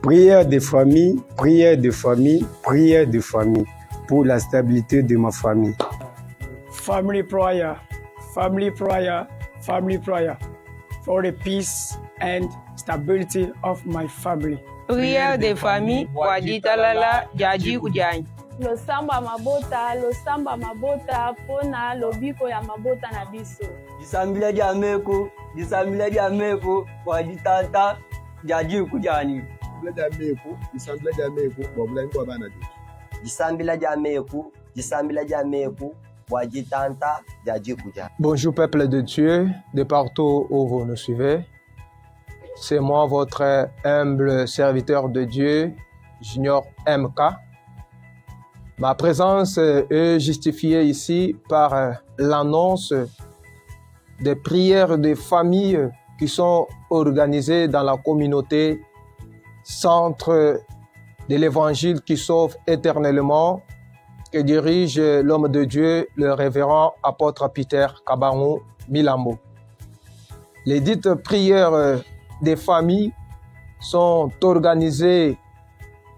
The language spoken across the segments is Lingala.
Prière de famille, prière de famille, prière de famille pour la stabilité de ma famille. Family prayer, family prayer, family prayer for the peace and stability of my family. Prière de famille, Waditalala, Jaji Kujani. Losamba mabota, pona lobiko ya mabota na biso. Disambila jameko, Waditata, Jaji Kujani. Disambila jameko, Waditanta, Jaji Kujani. Bonjour peuple de Dieu, de partout où vous nous suivez. C'est moi, votre humble serviteur de Dieu, Junior MK. Ma présence est justifiée ici par l'annonce des prières de famille qui sont organisées dans la communauté Centre de l'Évangile qui sauve éternellement, que dirige l'homme de Dieu, le révérend apôtre Peter Kabango Milambo. Les dites prières des familles sont organisées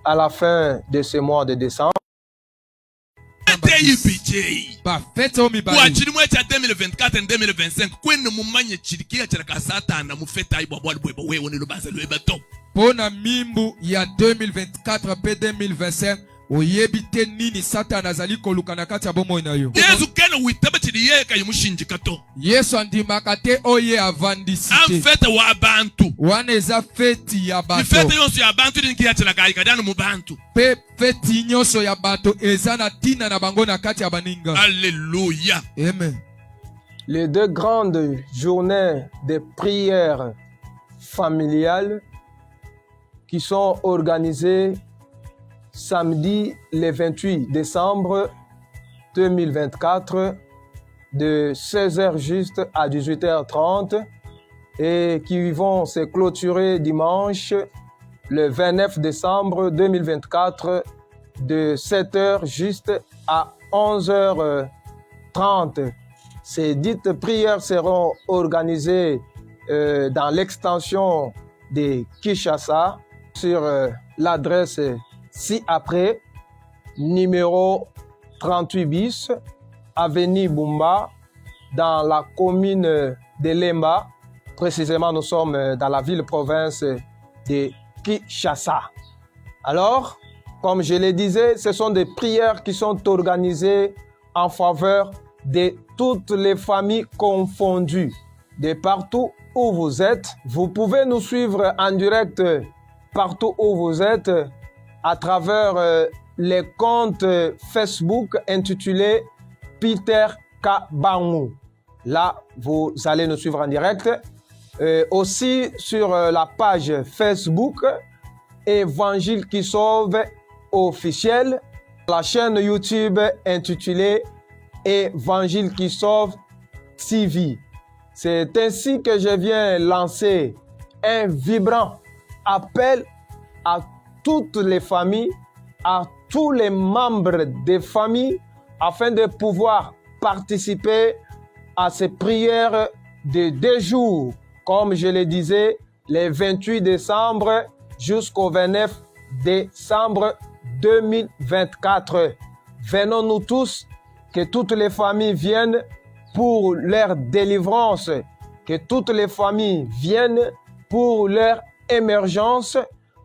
à la fin de ce mois de décembre. Wachiri mwecha 2024 and 2025 kwenu mumanye chirikia chiraka satana mufeta ibwa bwa bwa wewe nilubaza lweba to. Pona mimbu ya 2024 pe 2025 oyebite nini satana azali koluka na kati ya bomoi na yo. Yesu kena witaba chiriye kayimushinjika to. Yesu andimaka te oye avandisi te. Amfeta wa abantu. Wana eza feti ya bato. Feta yonso ya bantu dinkia chiraka ikadana mu bantu. Pe feti nyonso ya bato eza na tina na bango na kati ya baninga. Alléluia. Amen. Les deux grandes journées de prière familiale qui sont organisées samedi le 28 décembre 2024 de 16h juste à 18h30 et qui vont se clôturer dimanche le 29 décembre 2024 de 7h juste à 11h30. Ces dites prières seront organisées dans l'extension de Kinshasa sur l'adresse ci-après, numéro 38 bis, avenue Bumba, dans la commune de Lemba. Précisément, nous sommes dans la ville-province de Kinshasa. Alors, comme je le disais, ce sont des prières qui sont organisées en faveur de toutes les familles confondues. De partout où vous êtes, vous pouvez nous suivre en direct partout où vous êtes à travers les comptes Facebook intitulés Peter Kabango. Là, vous allez nous suivre en direct. Aussi sur la page Facebook Évangile qui sauve officiel. La chaîne YouTube intitulée Évangile qui sauve TV. C'est ainsi que je viens lancer un vibrant appel à toutes les familles, à tous les membres des familles, afin de pouvoir participer à ces prières de 2 jours, comme je le disais, les 28 décembre jusqu'au 29 décembre 2024. Venons-nous tous, que toutes les familles viennent pour leur délivrance, que toutes les familles viennent pour leur émergence,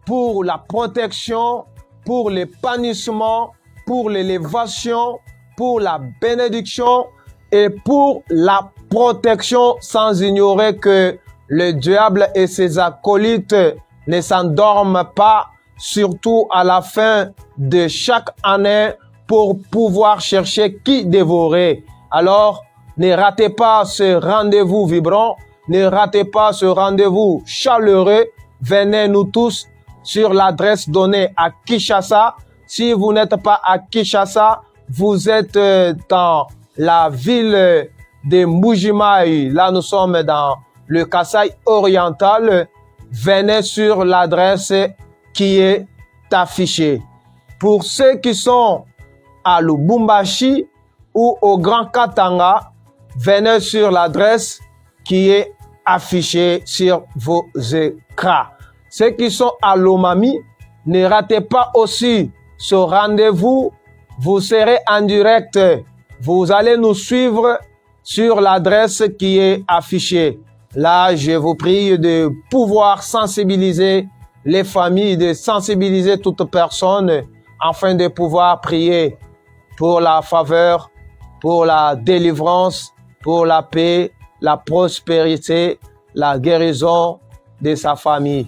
pour la protection, pour l'épanouissement, pour l'élévation, pour la bénédiction et pour la protection, sans ignorer que le diable et ses acolytes ne s'endorment pas, surtout à la fin de chaque année, pour pouvoir chercher qui dévorer. Alors, ne ratez pas ce rendez-vous vibrant, ne ratez pas ce rendez-vous chaleureux. Venez nous tous sur l'adresse donnée à Kinshasa. Si vous n'êtes pas à Kinshasa, vous êtes dans la ville de Mbujimayi. Là, nous sommes dans le Kasaï oriental. Venez sur l'adresse qui est affichée. Pour ceux qui sont à Lubumbashi ou au Grand Katanga, venez sur l'adresse qui est affichée sur vos écrans. Ceux qui sont à Lomami, Ne ratez pas aussi ce rendez-vous. Vous serez en direct. Vous allez nous suivre sur l'adresse qui est affichée. Là, je vous prie de pouvoir sensibiliser les familles, de sensibiliser toute personne afin de pouvoir prier pour la faveur, pour la délivrance, pour la paix, la prospérité, la guérison de sa famille.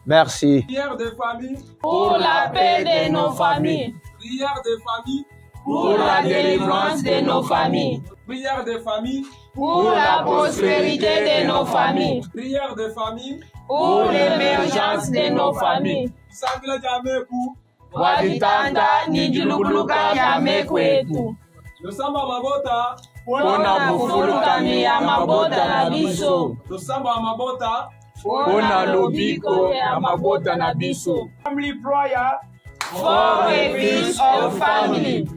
Merci. Prière de famille. Pour la paix de nos familles. Prière de famille. Pour la délivrance de nos familles. Prière de famille. Pour la prospérité de nos familles. Prière de famille. Pour l'émergence de nos familles. Sangla jameku. Wajitanda nijilukuluka yame kwetu. Lusamba mabota. Pona kufulukami ya mabota na biso. Lusamba mabota. Pona lobiko ya mabota na biso. Family prayer. For a peace of family.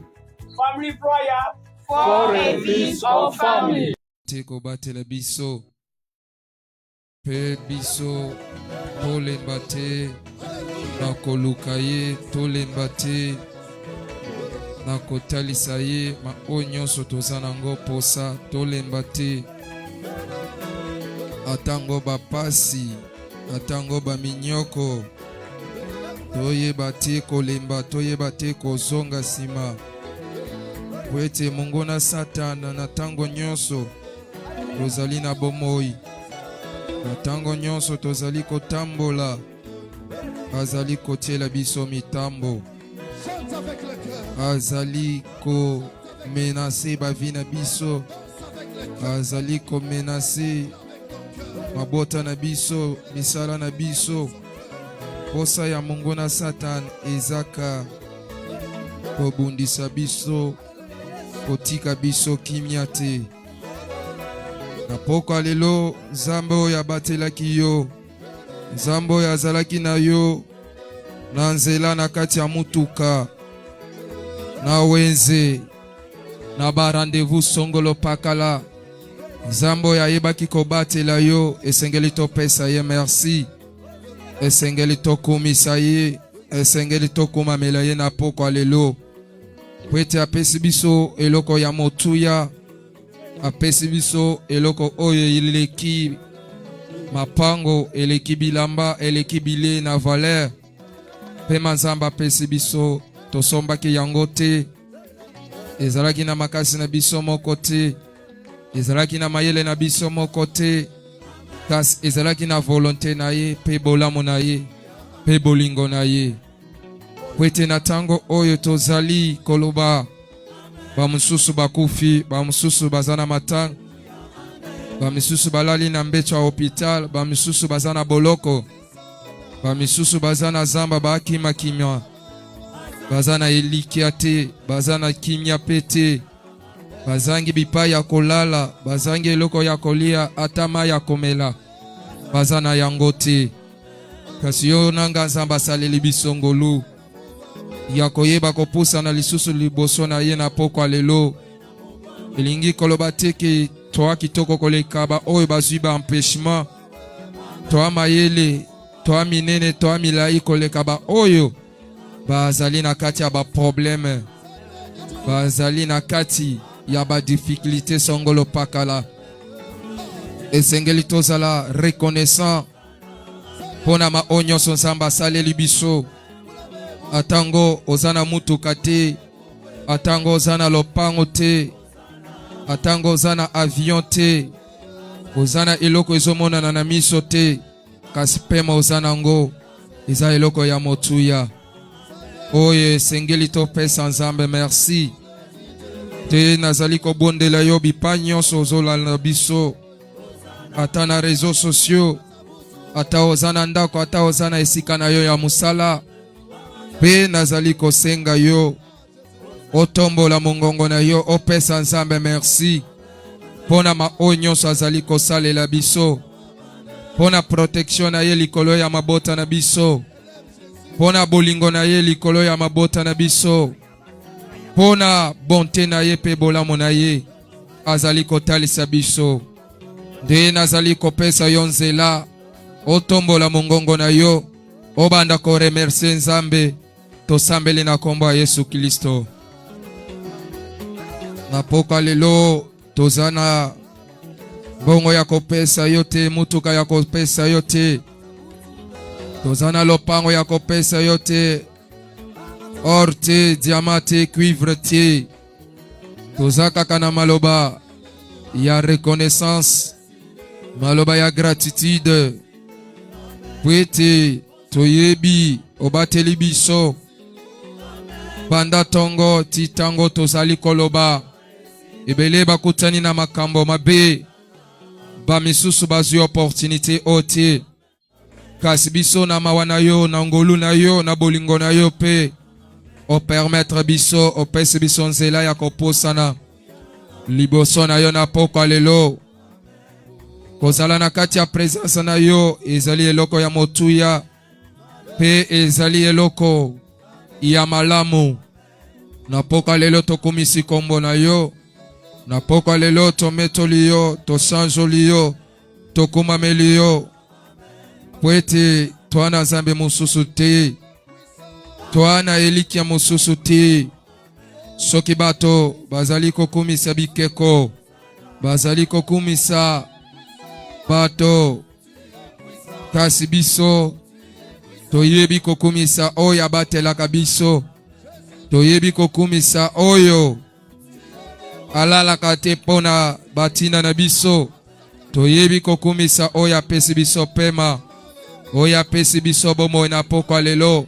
Family prayer. For a peace of family. Teko batela biso. Pe biso. Tole mbate. Nakoluka ye. Tole mbate. Nakotalisa ye. Ma nyonso toza nango posa. Tole mbate. Atango bapasi. Atango baminyoko. Toyeba te kolemba. Toyeba te kozonga sima. Kwete mungu na satana na tango nyonso tozali na bomoi. Na tango nyonso tozali kotambola. Azali kotiela biso mitambo. Azali ko menase bavi na biso. Azali ko menase mabota na biso, misala na biso. Posa ya mungu na satan ezaka kobundisa biso, kotika biso kimia te. Na poko lelo Nzambe oyo abatelaki yo, Nzambe oyo azalaki na yo na nzela na kati ya mutuka, na wenze, na ba rendez-vous songolo pakala. Nzambe oyo ayebaki kobatela yo, esengeli topesa ye merci. Esengeli tokumisa ye, esengeli tokumamela ye na poko lelo. Kwete apesi biso eloko ya motuya, apesi biso eloko oyo eleki mapango, eleki bilamba, eleki bile na valeur. Pema Nzambe apesi biso, tosombaki yango te. Ezalaki na makasi na biso moko te. Ezalaki na mayele na biso moko te. Kasi ezalaki na volonté na ye, pe bolamu na ye, pe bolingo na ye. Kwete na tango oyo tozali koloba bamususu bakufi, bamususu bazana matanga, bamususu balali na mbeto ya hospital, bamususu bazana boloko, bamususu bazana zamba bakima kimia, bazana elikia te, bazana kimia pete, bazangi bipai ya kolala, bazangi eloko ya kolia, atama ya komela, bazana yango te. Kasi yo nanga Nzambe asaleli biso ngolu ya koyeba kopusa na lisusu liboso na ye na poko lelo. Elingi koloba teke toa kitoko koleka ba oyo bazwi ba empêchement, toa mayele, toa minene, toa milai koleka ba oyo bazali na kati ya ba problème, bazali na kati ya ba difficulté songolo pakala. Esengeli tozala reconnaissant pona ma onyonso Nzambe asaleli biso. Atango ozana mutuka te, atango ozana lopango te, atango ozana avion te, ozana eloko ezomona na miso te, kasi pema ozana ngo eza eloko ya motuya. Oye sengeli topesa Nzambe merci. Te nazali kobondela yo bipa nyonso ozolala na biso, ata na réseaux sociaux, ata ozana ndako, ata ozana esika na yo ya musala. Pe nazali kosenga yo, otombola mongongo na yo, opesa Nzambe merci. Pona ma onyonso azali kosalela biso, pona protection na ye likolo ya mabota na biso, pona bolingo na ye likolo ya mabota na biso, pona bonté na ye pe bolamu na ye azali kotalisa biso. Nde nazali kopesa yo nzela, otombola mongongo na yo, obanda ko remercier Nzambe tosambeli na kombo ya Yesu Kristo. Na poka lelo tozana bongo ya kopesa yote, mutuka ya kopesa yote, tozana lopango ya kopesa yote, or te, diamant te, cuivre te, tozaka kana maloba ya reconnaissance, maloba ya gratitude, pwete toyebi obateli biso banda tongo titango tozali koloba ebele bakutani na makambo mabe ba misusu bazwi opportunité ote kasi biso na mawa na yo na ngolu na yo na bolingo na yo pe o permettre biso opesi biso nzela ya koposana liboso na yo na pokwa lelo kozala na kati ya presence na yo ezali eloko ya motuya pe ezali eloko ya malamu. Na pokwa lelo tokumisi kombo na yo, na pokwa lelo tometoli yo, tosanjoli yo, tokumameli yo, pwete toana Nzambe mususu te, toana elikia mususu te. Soki bato bazali kokumisa bikeko, bazali kokumisa bato, kasi biso toyebi kokumisa oyo abatelaka biso, toyebi kokumisa oyo alalaka te pona batina na biso, toyebi kokumisa oyo apesi biso pema, oyo apesi biso bomoi na pokwa lelo,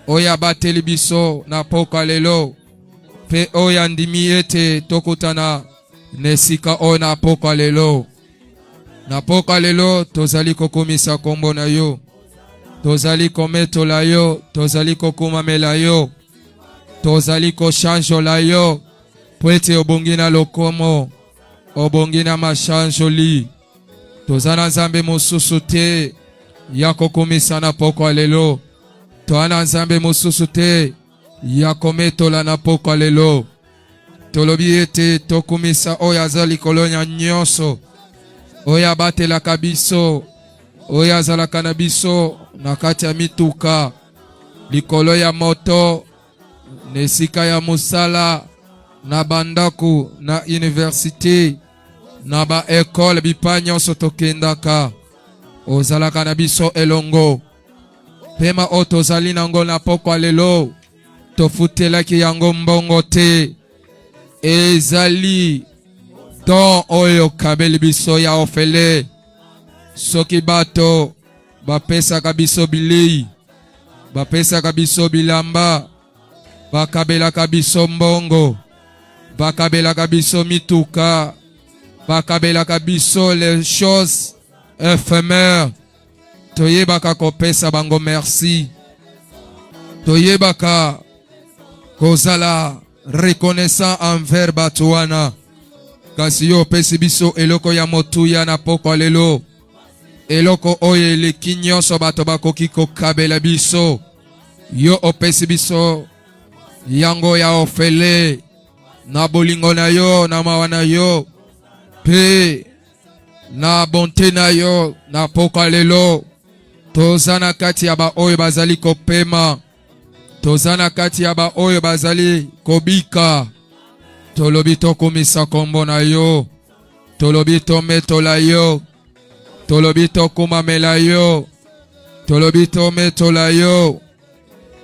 oyo abateli biso na pokwa lelo, pe oyo andimi ete tokutana nesika oyo na pokwa lelo. Na pokwa lelo tozali kokumisa kombo na yo, tozali kometola yo, tozali kokumamela yo, tozali koshanjola yo, pwete obongina lokomo, obongina mashanjoli. Tozana Nzambe mususu te ya kokumisa na pokwa lelo, toana Nzambe mususu te ya kometola na pokwa lelo. Tolobi ete tokumisa oyo azali kolonya nyonso, oyo abatelaka biso, oyo azalaka na biso na kati ya mituka, likolo ya moto, nesika ya musala, na bandaku, na universite, na ba ekole bipa nyonso tokendaka, ozalaka na biso elongo. Pema o tozali nango na pokwa lelo, tofutelaki yango mbongo te, ezali don oyo kabeli biso ya ofele. Soki bato bapesaka biso bilei, bapesaka biso bilamba, bakabelaka biso mbongo, bakabelaka biso mituka, bakabelaka biso les choses éphémères, toyebaka kopesa bango merci, toyebaka kozala reconnaissant envers bato wana. Kasi yo opesi biso eloko ya motuya na pokwa lelo, eloko oyo eleki nyonso bato bakoki kokabela biso, yo opesi biso yango ya ofele na bolingo na yo, na mawa na yo, pe na bonte na yo na pokwa lelo. Tozana kati ya ba oyo bazali kopema, tozana kati ya ba oyo bazali kobika, tolobi tokumisa kombo na yo, tolobi tometola yo, tolobi tokumamela yo, tolobi tometola yo,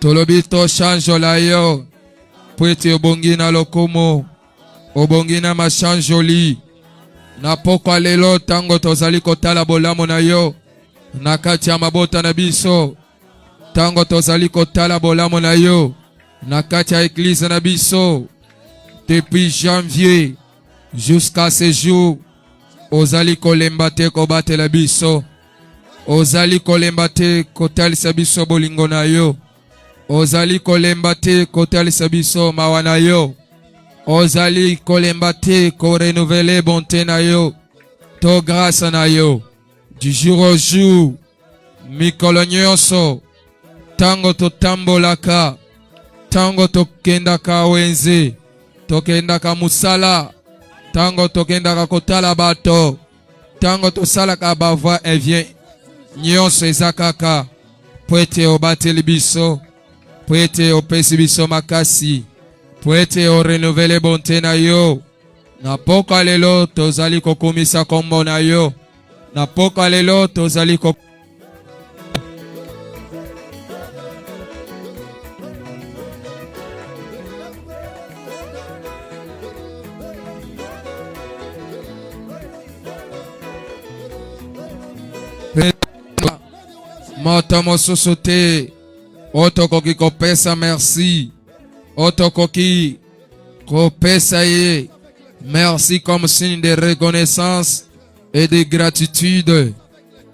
tolobi toshanjola yo, pwete obongina lokomo, obongina mashanjoli. Na pokwa lelo tango tozali kotala bolamo na yo na kati ya mabota na biso, tango tozali kotala bolamo na yo na kati ya eglise na biso, depuis janvier jusqu'à ce jour, ozali kolemba te kobatela biso, ozali kolemba te kotalisa biso bolingo na yo, ozali kolemba te kotalisa biso mawa na yo, ozali kolemba te ko renouveler bonté na yo, to grâce na yo. Du jour au jour, mikolo nyonso, tango totambolaka, tango tokendaka wenze, tokendaka musala, tango tokendaka kotala bato, tango tosalaka bava et vient, nyonso ezakaka po ete obateli biso, po ete opesi biso makasi, po ete orenuvele bonte na yo. Na pokwa lelo tozali kokumisa kombo na yo. Na pokwa lelo tozali ko moto mosusu te otokoki kopesa merci, otokoki kopesa ye merci comme signe de reconnaissance et de gratitude.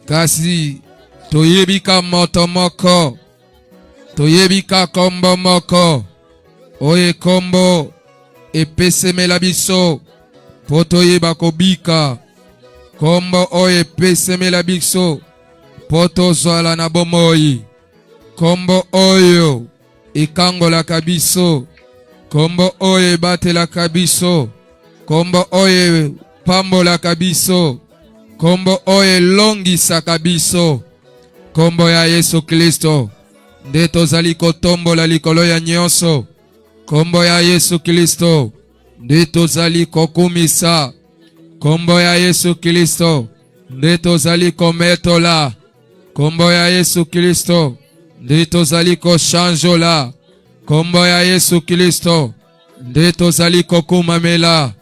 Kasi toyebika moto moko, toyebika kombo moko, oye kombo epesemela biso po toyeba kobika, kombo oye epesemela biso po tozwala na bomoi, kombo oyo ekangolaka biso, kombo oyo ebatelaka biso, kombo oyo pambolaka biso, kombo oyo elongisaka biso, kombo ya Yesu Kristo nde tozali kotombola likolo ya nyonso, kombo ya Yesu Kristo nde tozali kokumisa, kombo ya Yesu Kristo nde tozali kometola, kombo ya Yesu Kristo nde tozali koshanjola, kombo ya Yesu Kristo nde tozali kokumamela.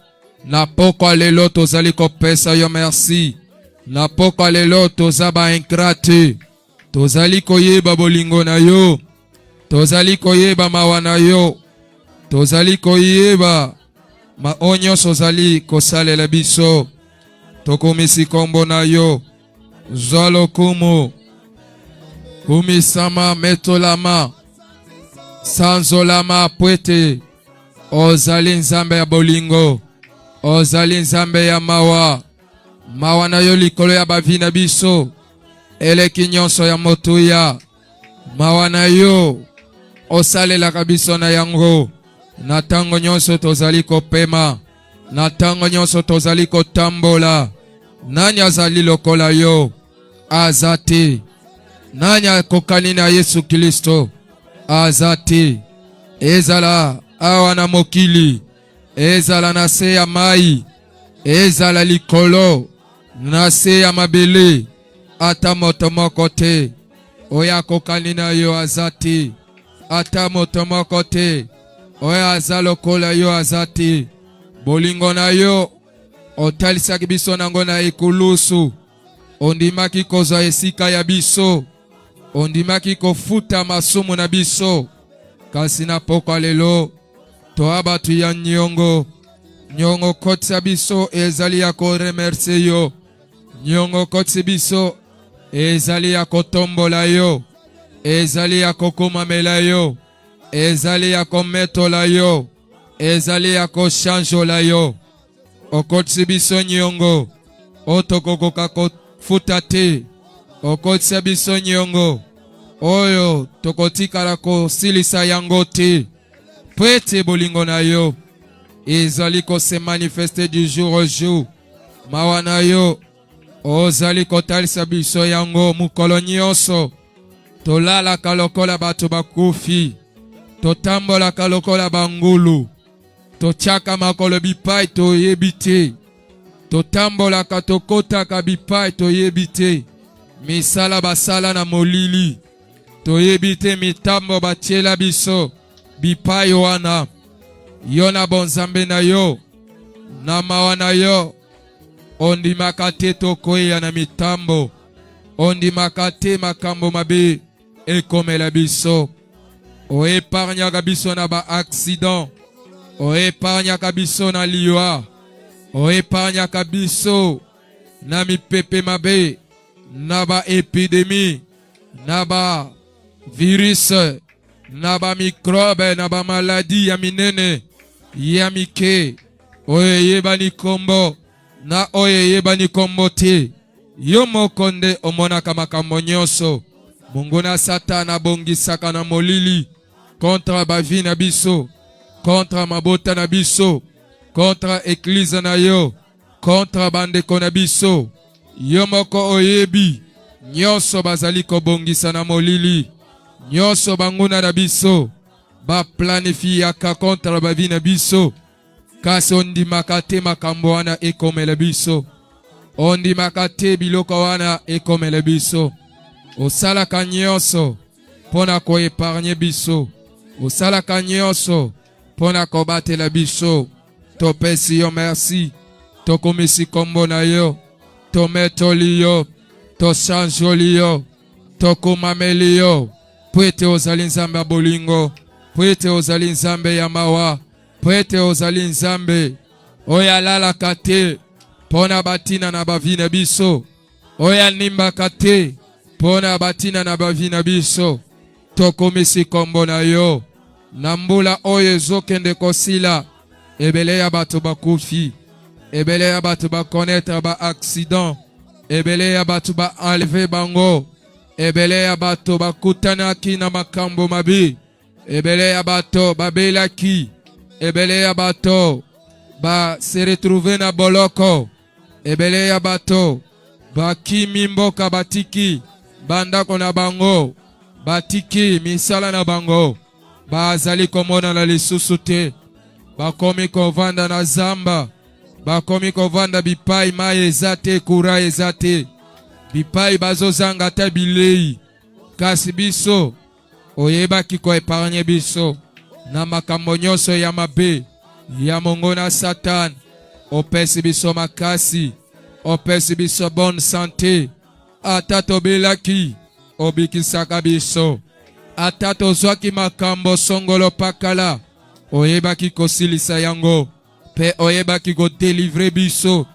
Na pokwa lelo tozali kopesa yo merci, na pokwa lelo tozaba ingrate, tozali koyeba bolingo na yo, tozali koyeba mawa na yo, tozali koyeba maonyo sozali kosalela biso, tokumisi kombo na yo, zwalo kumu, kumisama metolama, sanzolama pwete, ozali nzambe ya bolingo, ozali nzambe ya mawa, mawa na yo likolo ya bavina biso, eleki nyonso ya motuya, mawa na yo osalelaka biso na yango, na tango nyonso tozali kopema, na tango nyonso tozali kotambola. Nani azali lokola yo? Azate. Nani akokani na Yesu Kristo? Azate. Ezala awa na mokili, ezala na se ya mai, ezala likolo na se ya mabele, ata moto moko te oyo akokani na yo azate, ata moto moko te oyo aza lokola yo azate. Bolingo na yo otalisaki biso nango na ekulusu, ondimaki kozwa esika ya biso, ondimaki kofuta masumu na biso. Kasi na pokwa lelo toaba tu ya nyongo, nyongo kotsa biso ezali ya koremerse yo, nyongo kotsa biso ezali ya kotombola yo, ezali ya kokumamela yo, ezali ya kometola yo, ezali ya koshanjola yo. Okotsa biso nyongo otokokoka kofuta te, okotsa biso nyongo oyo tokotikala kosilisa yango te. Pwete bolingo na yo ezali ko se manifeste du jour au jour, mawa na yo ozali kotalisa biso yango mukolo nyonso. Tolalaka lokola bato bakufi, totambolaka lokola bangulu, totiaka makolo bipai toyebi te, totambolaka tokotaka bipai toyebi te, misala basala na molili toyebi te, mitambo batiela biso bipai wana. Yo na bonzambe na yo, na mawa na yo, ondimaka te tokoya na mitambo, ondimaka te makambo mabe ekomela biso. Oepargnaka biso na ba accident, oepargnaka biso na liwa, oepargnaka biso na mipepe mabe, na ba epidemie, na ba virus, na ba microbe, na ba maladi ya minene ya mike. Oye yeba ni kombo, na oye yeba ni kombo te. Yo mokonde omonaka makambo nyonso. Mungu na Satana bongisaka na molili kontra bavi na biso, kontra mabota na biso, kontra eklise na yo, kontra bandeko na biso. Yo moko oyebi nyonso bazali kobongisa na molili, nyonso banguna na biso baplanifiaka kontra bavi na biso, kasi ondimaka te makambo wana ekomela biso, ondimaka te biloko wana ekomela biso. Osalaka nyonso pona koepargne biso, osalaka nyonso pona kobatela biso. Topesi yo merci, tokomisi kombo na yo, tometoli yo, tochanjoli yo, tokomameli yo. Po ete ozali nzambe ya bolingo, po ete ozali nzambe ya mawa, po ete ozali nzambe oyo alalaka te pona batina na bavi na biso, oyo animbaka te pona batina na bavi na biso. Tokomisi kombo na yo na mbula oyo ezokende kosila. Ebele ya bato bakufi, ebele ya bato bakonetre ba accident, ebele ya bato ba enlever bango, ebele ya bato bakutanaki na makambo mabi, ebele ya bato babelaki, ebele ya bato ba se retrouver na boloko, ebele ya bato bakimi mboka batiki bandako na bango, batiki misala na bango, bazali komona na lisusu te. Bakomi kovanda na zamba, bakomi kovanda bipai mai ezate, kura ezate, bipai bazozanga ta bilei. Kasi biso oyebaki ko epargne biso na makambo nyonso ya mabe ya mongo na Satan. Opesi biso makasi, opesi biso bonne santé. Ata tobelaki obikisaka biso, ata tozwaki makambo songolo pakala oyebaki kosilisa yango, pe oyebaki ko délivrer biso,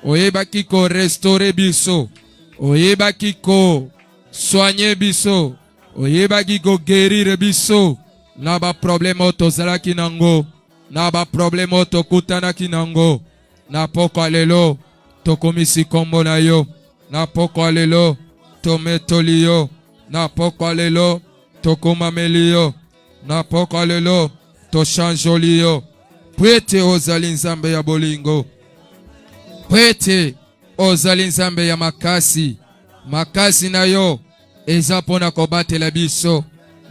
oyebaki ko restaurer biso, oyebaki ko soigner biso, oyebaki ko guérir biso na ba problème tozalaki nango, na ba problème tokutanaki nango. Na pokwa lelo tokomisi kombo na yo, na pokwa lelo tometoli yo, na pokwa lelo tokomameli yo, na pokwa lelo tochanjoli yo. Pwete ozali nzambe ya bolingo, pwete ozali nzambe ya makasi. Makasi na yo eza pona kobatela biso,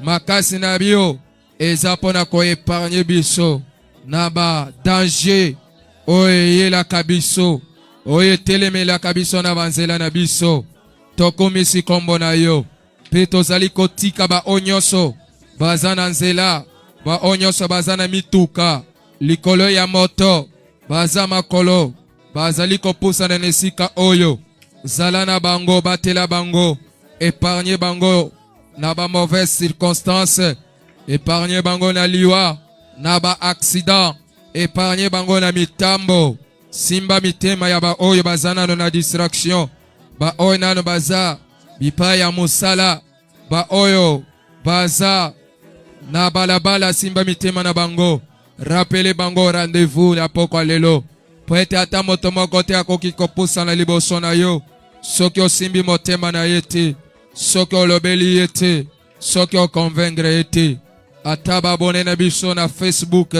makasi na bio eza pona koepargne biso na ba danger oyo eyelaka biso, oyo etelemelaka biso na banzela na biso. Tokomisi kombo na yo, pe tozali kotika ba onyoso baza na nzela, ba onyoso baza na mituka likolo ya moto, baza makolo bazali kopusana na esika oyo. Zala na bango, batela bango, épargne bango na ba mauvaise circonstance, épargne bango na liwa, na ba accident, épargne bango na mitambo. Simba mitema ya ba oyo bazana na distraction, ba oyo nano baza bipa ya musala, ba oyo baza na balabala. Simba mitema na bango, rappele bango rendez-vous na pokwa lelo. Po ete ata moto moko te akoki kopusa na liboso na yo, soki osimbi motema na ye te, soki olobeli ye te, soki okonvaincre ye te. Ata babone na biso na Facebook,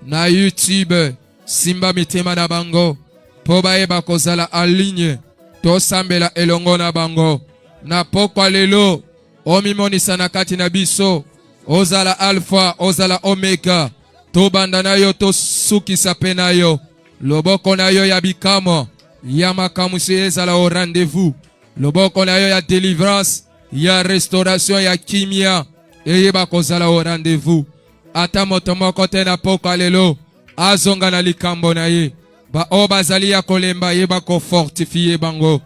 na YouTube, simba mitema na bango, po bayeba kozala en ligne, tosambela elongo na bango. Na pokwa lelo omimonisa na kati na biso, ozala alpha, ozala omega, tobanda na yo, tosukisa pe na yo. Loboko na yo ya bikamo, ya makamusi ezala au rendez-vous. Loboko na yo ya délivrance, ya restauration, ya kimia, eyeba kozala au rendez-vous. Ata moto moko te na pokwa lelo azonga na likambo na ye, ba o bazali ya kolemba yeba ko fortifier bango,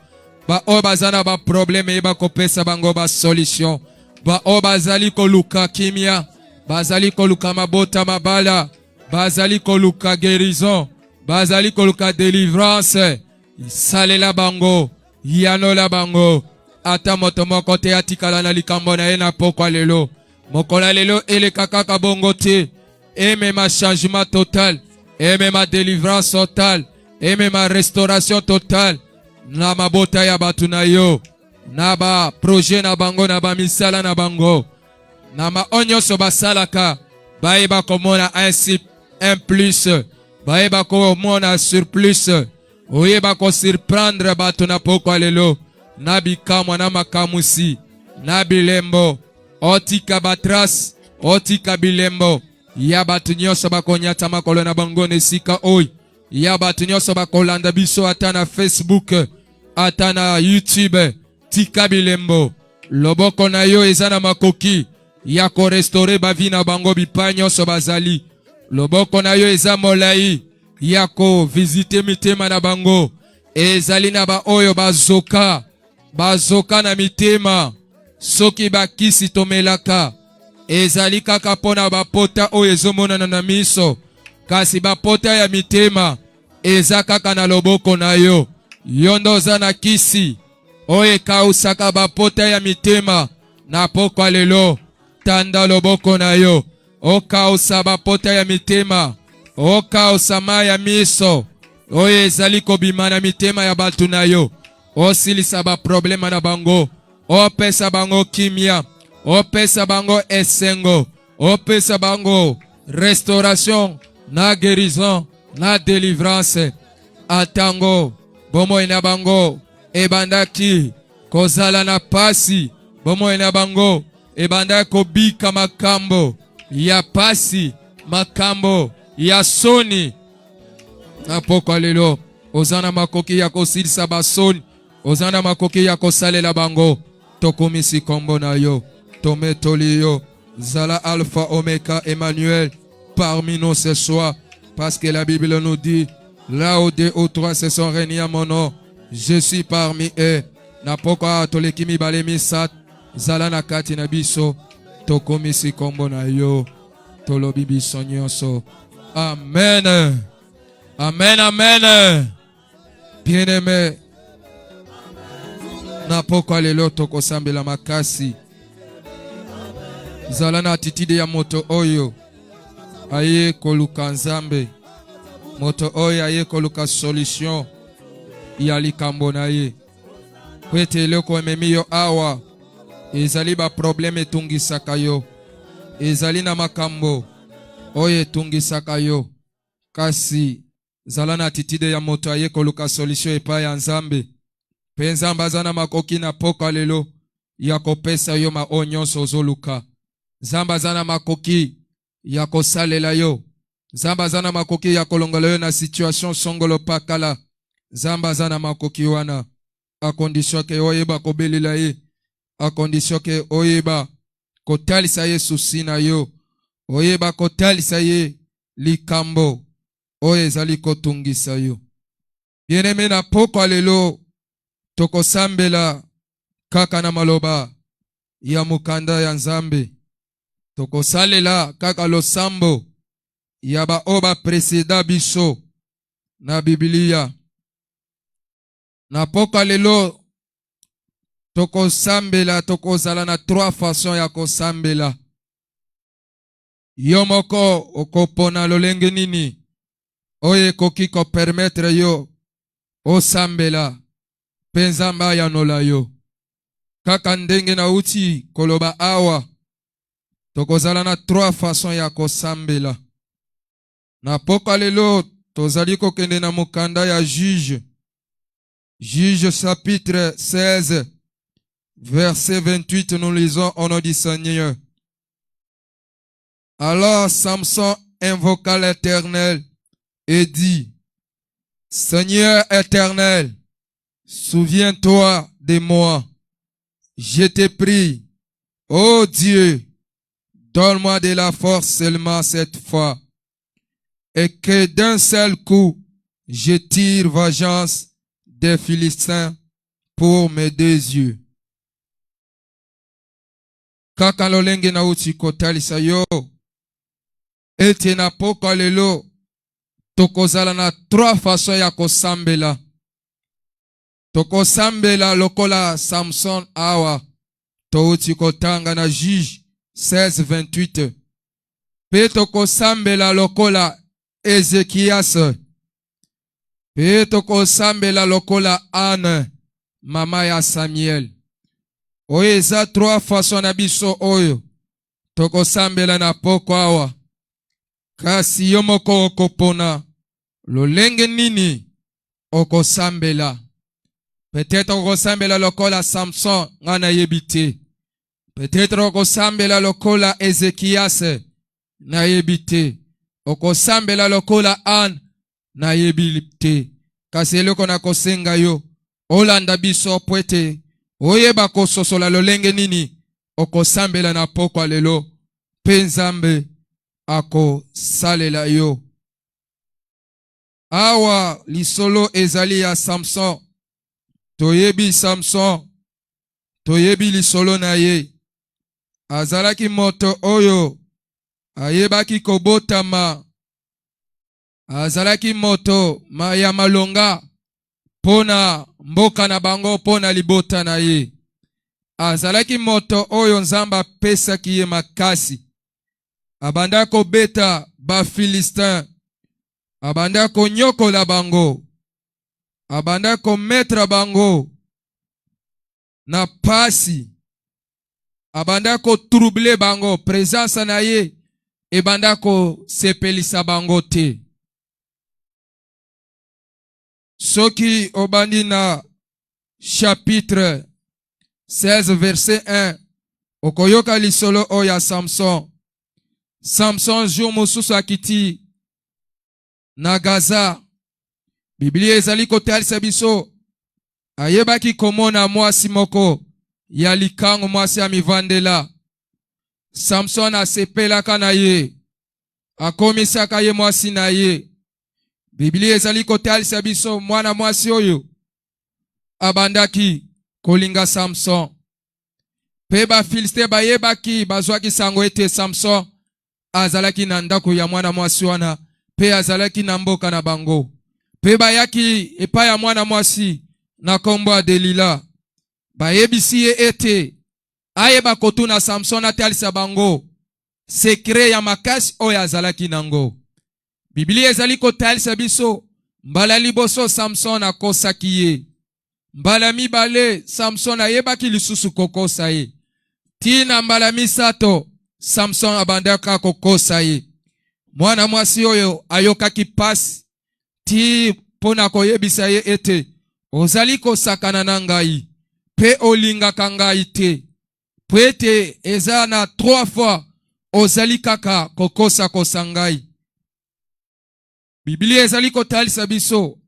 ba o bazana ba problème yeba ko pesa bango ba solution, ba o bazali ko luka kimia, bazali ko luka mabota mabala, bazali ko luka guérison, bazali ko luka délivrance. Salela bango, yanola bango. Ata moto moko te atikala na likambo na ye na pokwa lelo. Mokola lelo ele kakaka bongo te, eme ma changement total, eme ma délivrance totale, eme ma restauration totale na mabota ya batu na yo, na ba projet na bango, na ba misala na bango, na ma onyoso basalaka, baeba komona un plus, baeba komona surplus, oyeba ko surprendre batu na pokwa lelo. na bikamwa na makamusi, na bilembo, otika batras, otika bilembo, ya batu nyonso bakonyata makolo na bango nesika oy, ya batu nyonso bakolanda biso ata na Facebook, ata na YouTube, tika bilembo, loboko na yo eza na makoki, ya ko restaurer bavi na bango bipai nyonso bazali, loboko na yo eza molai, ya ko visiter mitema na bango, ezali na ba oyo bazoka na mitema, soki bakisi tomelaka, ezali kaka pona bapota oyo ezomonana na miso, kasi bapota ya mitema, eza kaka na loboko na yo, yondo za na kisi, oye kausaka bapota ya mitema, na pokwa lelo, tanda loboko na yo, o kausa bapota ya mitema, o kausa ma ya miso, oye ezali kobimana mitema ya batu na yo, o silisa ba problema na bango, o pesa bango kimia, o pesa bango esengo, o pesa bango restauration, na guérison, na délivrance, atango, bomo ina bango, ebandaki, kozala na pasi, bomo ina bango, ebandaki kobika makambo, ya pasi, makambo, ya soni, na pokwa lelo, ozana makoki ya kosilisa basoni, ozana makoki ya kosalela bango, tokomisi kombo na yo, tometoli yo, zala alpha omega Emmanuel, parmi nous ce soir, parce que la Bible nous dit, là où deux ou trois se sont réunis à mon nom, je suis parmi eux. Na pokwa tolekimi balemi sat, zala na kati na biso, tokomisi kombo na yo, tolobi biso nyonso. Amen. Amen, amen. Bien-aimé, na pokwa lelo tokosambela makasi, zala na attitude ya moto oyo aye koluka nzambe, moto oyo aye koluka solution ya likambo na ye. Kwete eloko ememi yo awa, ezali ba probleme etungisaka yo, ezali na makambo oyo etungisaka yo, kasi zala na attitude ya moto aye koluka solution epai ya nzambe, pe nzambe aza na makoki na pokwa lelo ya kopesa yo maoyo nyonso ozoluka. Nzambe aza na makoki ya kosalela yo, nzambe aza na makoki ya kolongola yo na situation songolo pakala, nzambe aza na makoki wana, a condition ke oyeba kobelela ye, a condition ke oyeba kotalisa ye susi na yo, oyeba kotalisa ye likambo oyo ezali kotungisa yo. Bien-aimé, na pokwa lelo tokosambela kaka na maloba ya mukanda ya nzambe, tokosalela kaka losambo ya ba oba preseda biso na Biblia. Na pokwa lelo tokosambela, tokozala na 3 façons ya kosambela. Yo moko okopona lolenge nini oye koki ko permettre yo osambela pe nzambe ayanola yo. Kaka ndenge na uti koloba awa, tokozala na 3 façons ya kosambela. Na pokwa lelo tozali kokende na mukanda ya Juge. Juge chapitre 16, verset 28, nous lisons au nom du Seigneur. Alors Samson invoqua l'Éternel et dit, Seigneur éternel, souviens-toi de moi. Je te prie, ô Dieu, donne-moi de la force seulement cette fois, et que d'un seul coup, je tire vengeance des Philistins pour mes 2 yeux. Kaka lolenge na uti kotalisa yo, ete na pokwa lelo tokozala na 3 façons ya kosambela. Tokosambela lokola Samson awa, touti kotanga na Juge 16:28. Pe tokosambela lokola Ezekias. Pe tokosambela lokola Anne, mama ya Samuel. Oyo eza 3 façons na biso oyo tokosambela na pokwa awa. Kasi yo moko okopona lolenge nini okosambela. Peut-être okosambela lokola Samson nga nayebi te. Peut-être okosambela lokola Ezekias nayebi te. Okosambela lokola Anne nayebi te. Kasi eloko na kosenga yo olanda biso po ete oyeba kososola lolenge nini okosambela na pokwa lelo mpe Nzambe akosalela yo. Awa lisolo ezali ya Samson. Toyebi Samson, toyebi lisolo na ye. Azalaki moto oyo ayebaki kobotama. Azalaki moto ya malonga pona mboka na bango, pona libota na ye. Azalaki moto oyo Nzambe apesaki ye makasi. Abanda kobeta ba Filistin, abanda konyokola bango, abanda kometra bango na pasi, abanda kotrouble bango. Présence na ye ebanda kosepelisa bango te. Soki obandi na chapitre 16 verset 1 okoyoka lisolo oya Samson. Samson jour mosusu akiti na Gaza. Biblia ezali kotalisa biso ayebaki komona mwasi moko ya likango, mwasi ya mivandela. Samson asepelaka na ye, akomisaka ye mwasi na ye. Biblia ezali kotalisa biso mwana mwasi oyo abandaki kolinga Samson. Pe ba Filiste bayebaki bazwaki sango ete Samson azalaki na ndako ya mwana mwasi wana, pe azalaki na mboka na bango. Pe bayaki epa ya mwana mwasi na kombo ya Delila. Bayebisi ye ete ayeba kotuna Samson atalisa bango sekre ya makasi oyo azalaki nango. Biblia ezali kotalisa biso mbala liboso Samson akosaki ye. Mbala mibale Samson ayebaki lisusu kokosa ye. Tina mbala misato Samson abandaka kokosa ye. Mwana mwasi oyo ayokaki pasi ti pona koyebisa ye ete ozali kosakana na ngai pe olingaka ngai te. Po ete eza na 3 fois ozali kaka kokosa kosangai. Biblia ezali kotalisa biso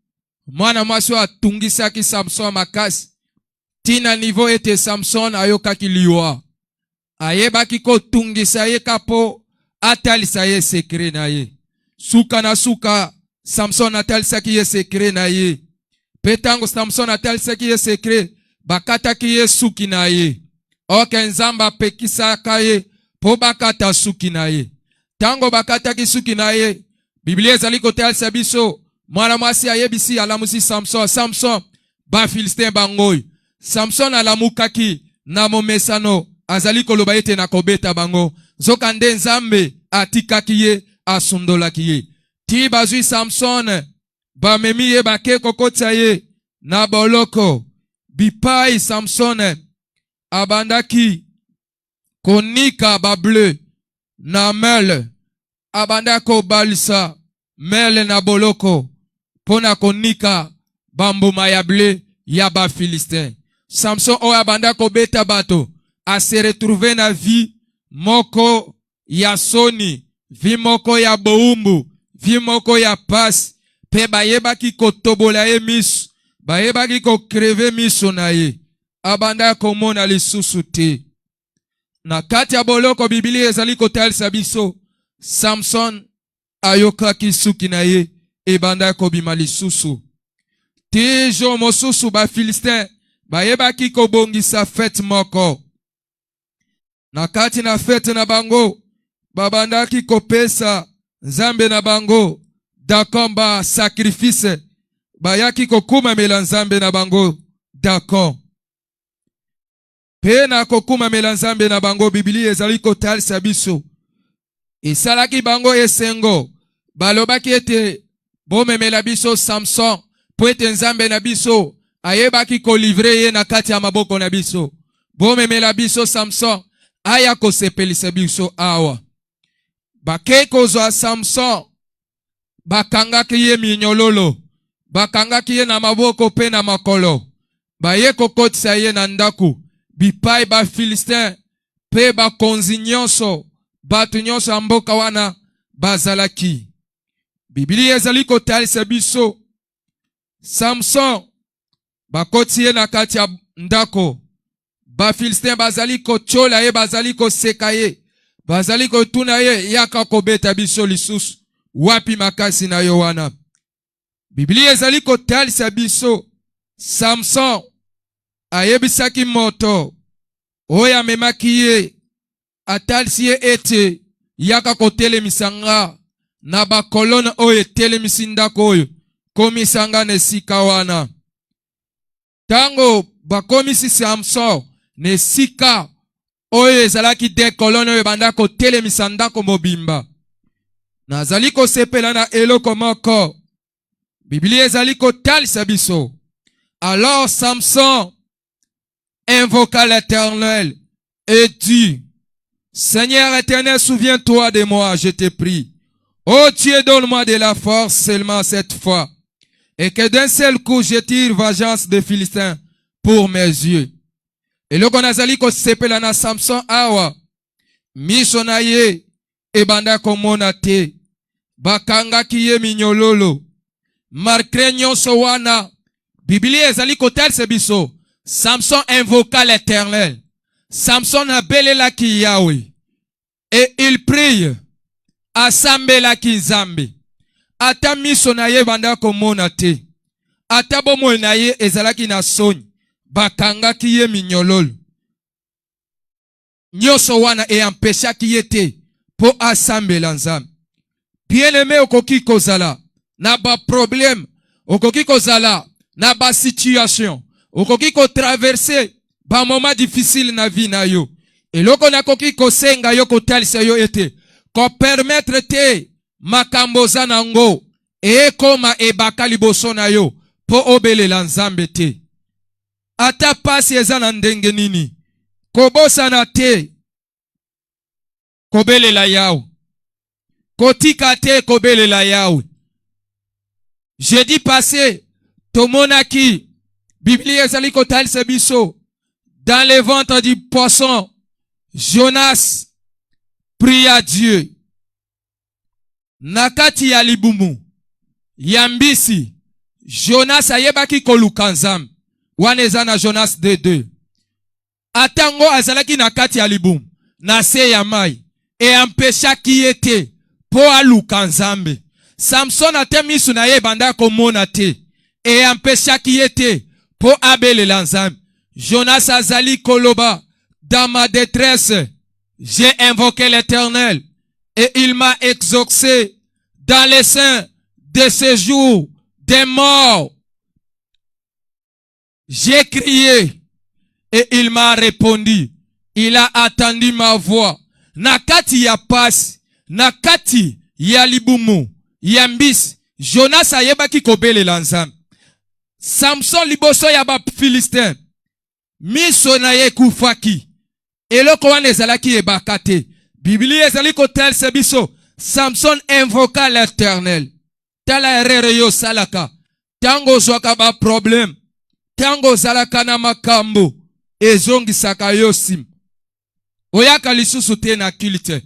mwana mwasi atungisaki Samson makasi tina niveau ete Samson ayokaki liwa. Ayebaki kotungisa ye kapo atalisa ye sekre na ye. Suka na suka Samson atalisaki ye sekre na ye. Petango Samson atalisaki ye sekre bakataki ye suki na ye. Oke Nzambe apekisaka ye po bakata suki na ye. Tango bakataki suki na ye, Biblia ezali kotalisa biso mwana mwasi ayebisi alamusi Samson. Samson ba Filistin bangoy. Samson alamukaki na momesano azali koloba ete na kobeta bango. Zoka nde Nzambe atikaki ye, asundolaki ye. Ti bazui Samson bamemi ye bake kokotsa ye na boloko. Bipai Samson abandaki konika ba bleu na mele. Abandako balisa mele na boloko pona konika bambuma ya bleu ya ba Filistin. Samson o abandako beta bato a se retrouver na vie moko ya soni, vie moko ya boumbu, vie moko ya pasi. Pe bayebaki kotobola ye miso, bayebaki ko kreve miso na ye. Abandako mona lisusu te. Na kati ya boloko Biblia ezali kotalisa biso Samson ayokaki suki na ye ebandako bima lisusu. Ti jo mosusu ba Filistin bayebaki kobongisa fete moko. Na kati na fete na bango babandaki kopesa Nzambe na bango dakomba sacrifice. Bayaki kokumamela Nzambe na bango dako. Pe na kokumamela Nzambe na bango Biblia ezali kotalisa biso esalaki bango esengo. Balobaki ete bomemela biso Samson po ete Nzambe na biso ayebaki kolivre ye na kati ya maboko na biso. Bomemela biso Samson aya kosepelisa biso awa. Bake kozwa Samson bakangaki ye minyololo, bakangaki ye na maboko pe na makolo. baye kokotisa ye na ndako bipai ba Filistin pe bakonzi nyonso bato nyonso ya mboka wana bazalaki. Biblia ezali kotalisa biso Samson bakoti ye na kati ya ndako, ba Filistin bazali kochola ye, bazali koseka ye, bazali kotuna ye yaka kobeta biso lisusu wapi makasi na yo wana. Biblia ezali kotalisa biso Samson ayebisaki moto oyo amemaki ye, atalisi ye ete yaka kotelemisa nga na bakolona oyo etelemisi ndako oyo komisanga na esika wana. Tango bakomisi Samson na esika oyo ezalaki de kolona oyo banda kotelemisa ndako mobimba, nazali kosepela na eloko moko. Biblia ezali kotalisa biso. Alors Samson invoqua l'Éternel et dit, Seigneur éternel, souviens-toi de moi, je te prie. Oh Dieu, donne-moi de la force seulement cette fois, et que d'un seul coup je tire vengeance des Philistins pour mes yeux. Et le konazali ko sepela na Samson awa, miso na ye ebanda komona te, bakanga kiye minyololo, markre nyonso wana. Biblia ezali kotalisa biso. Samson invoqua l'Éternel. Samson abelelaki Yahweh. Et il prie. Asambelaki Nzambe. Ata miso na ye banda komona te. Ata bomo na ye ezalaki na soni. Bakangaki ye minyololo. Nyoso wana empêchaki ye te po asambela Nzambe. Bien-aimé, okoki kozala na ba problème, okoki kozala na ba situation, okoki ko traverser ba moment difficile na vie na yo. Eloko na koki ko senga yo ko talisa yo ete ko permettre te makambo zanango e koma ebaka liboso na yo po obelela Nzambe te. Ata pasi ezana ndenge nini, kobosa na te kobelela Yawe, kotika te kobelela Yawe. Jeudi passé, tomonaki, Biblia ezali kotalisa biso, dans le ventre du poisson, Jonas pria Dieu. Nakati ya libumu, yambisi, Jonas ayebaki koluka Nzambe. Waneza na Jonas 2:2. Atango azalaki nakati ya libumu, na se ya mai, e empêchaki ete po aluka Nzambe. Samson atemisu na ye banda komona te, e empêchaki ete po abelela Nzambe. Jonas azali koloba, dans ma détresse, j'ai invoqué l'Éternel et il m'a exaucé dans les seins de ce jour des morts. J'ai crié et il m'a répondu. Il a attendu ma voix. Nakati ya pasi, nakati ya libumu, yambis, Jonas ayebaki kobelela Nzambe. Samson liboso ya ba Filistin, miso na ye kufaki. Eloko wana ezalaki ebaka te. Biblia ezali kotalisa biso, Samson invoqua l'Éternel. Tala erreur yo salaka. Tango zwaka ba problème, tango zalaka na makambo, ezongisaka yo sim. Oyaka lisusu te na kilte.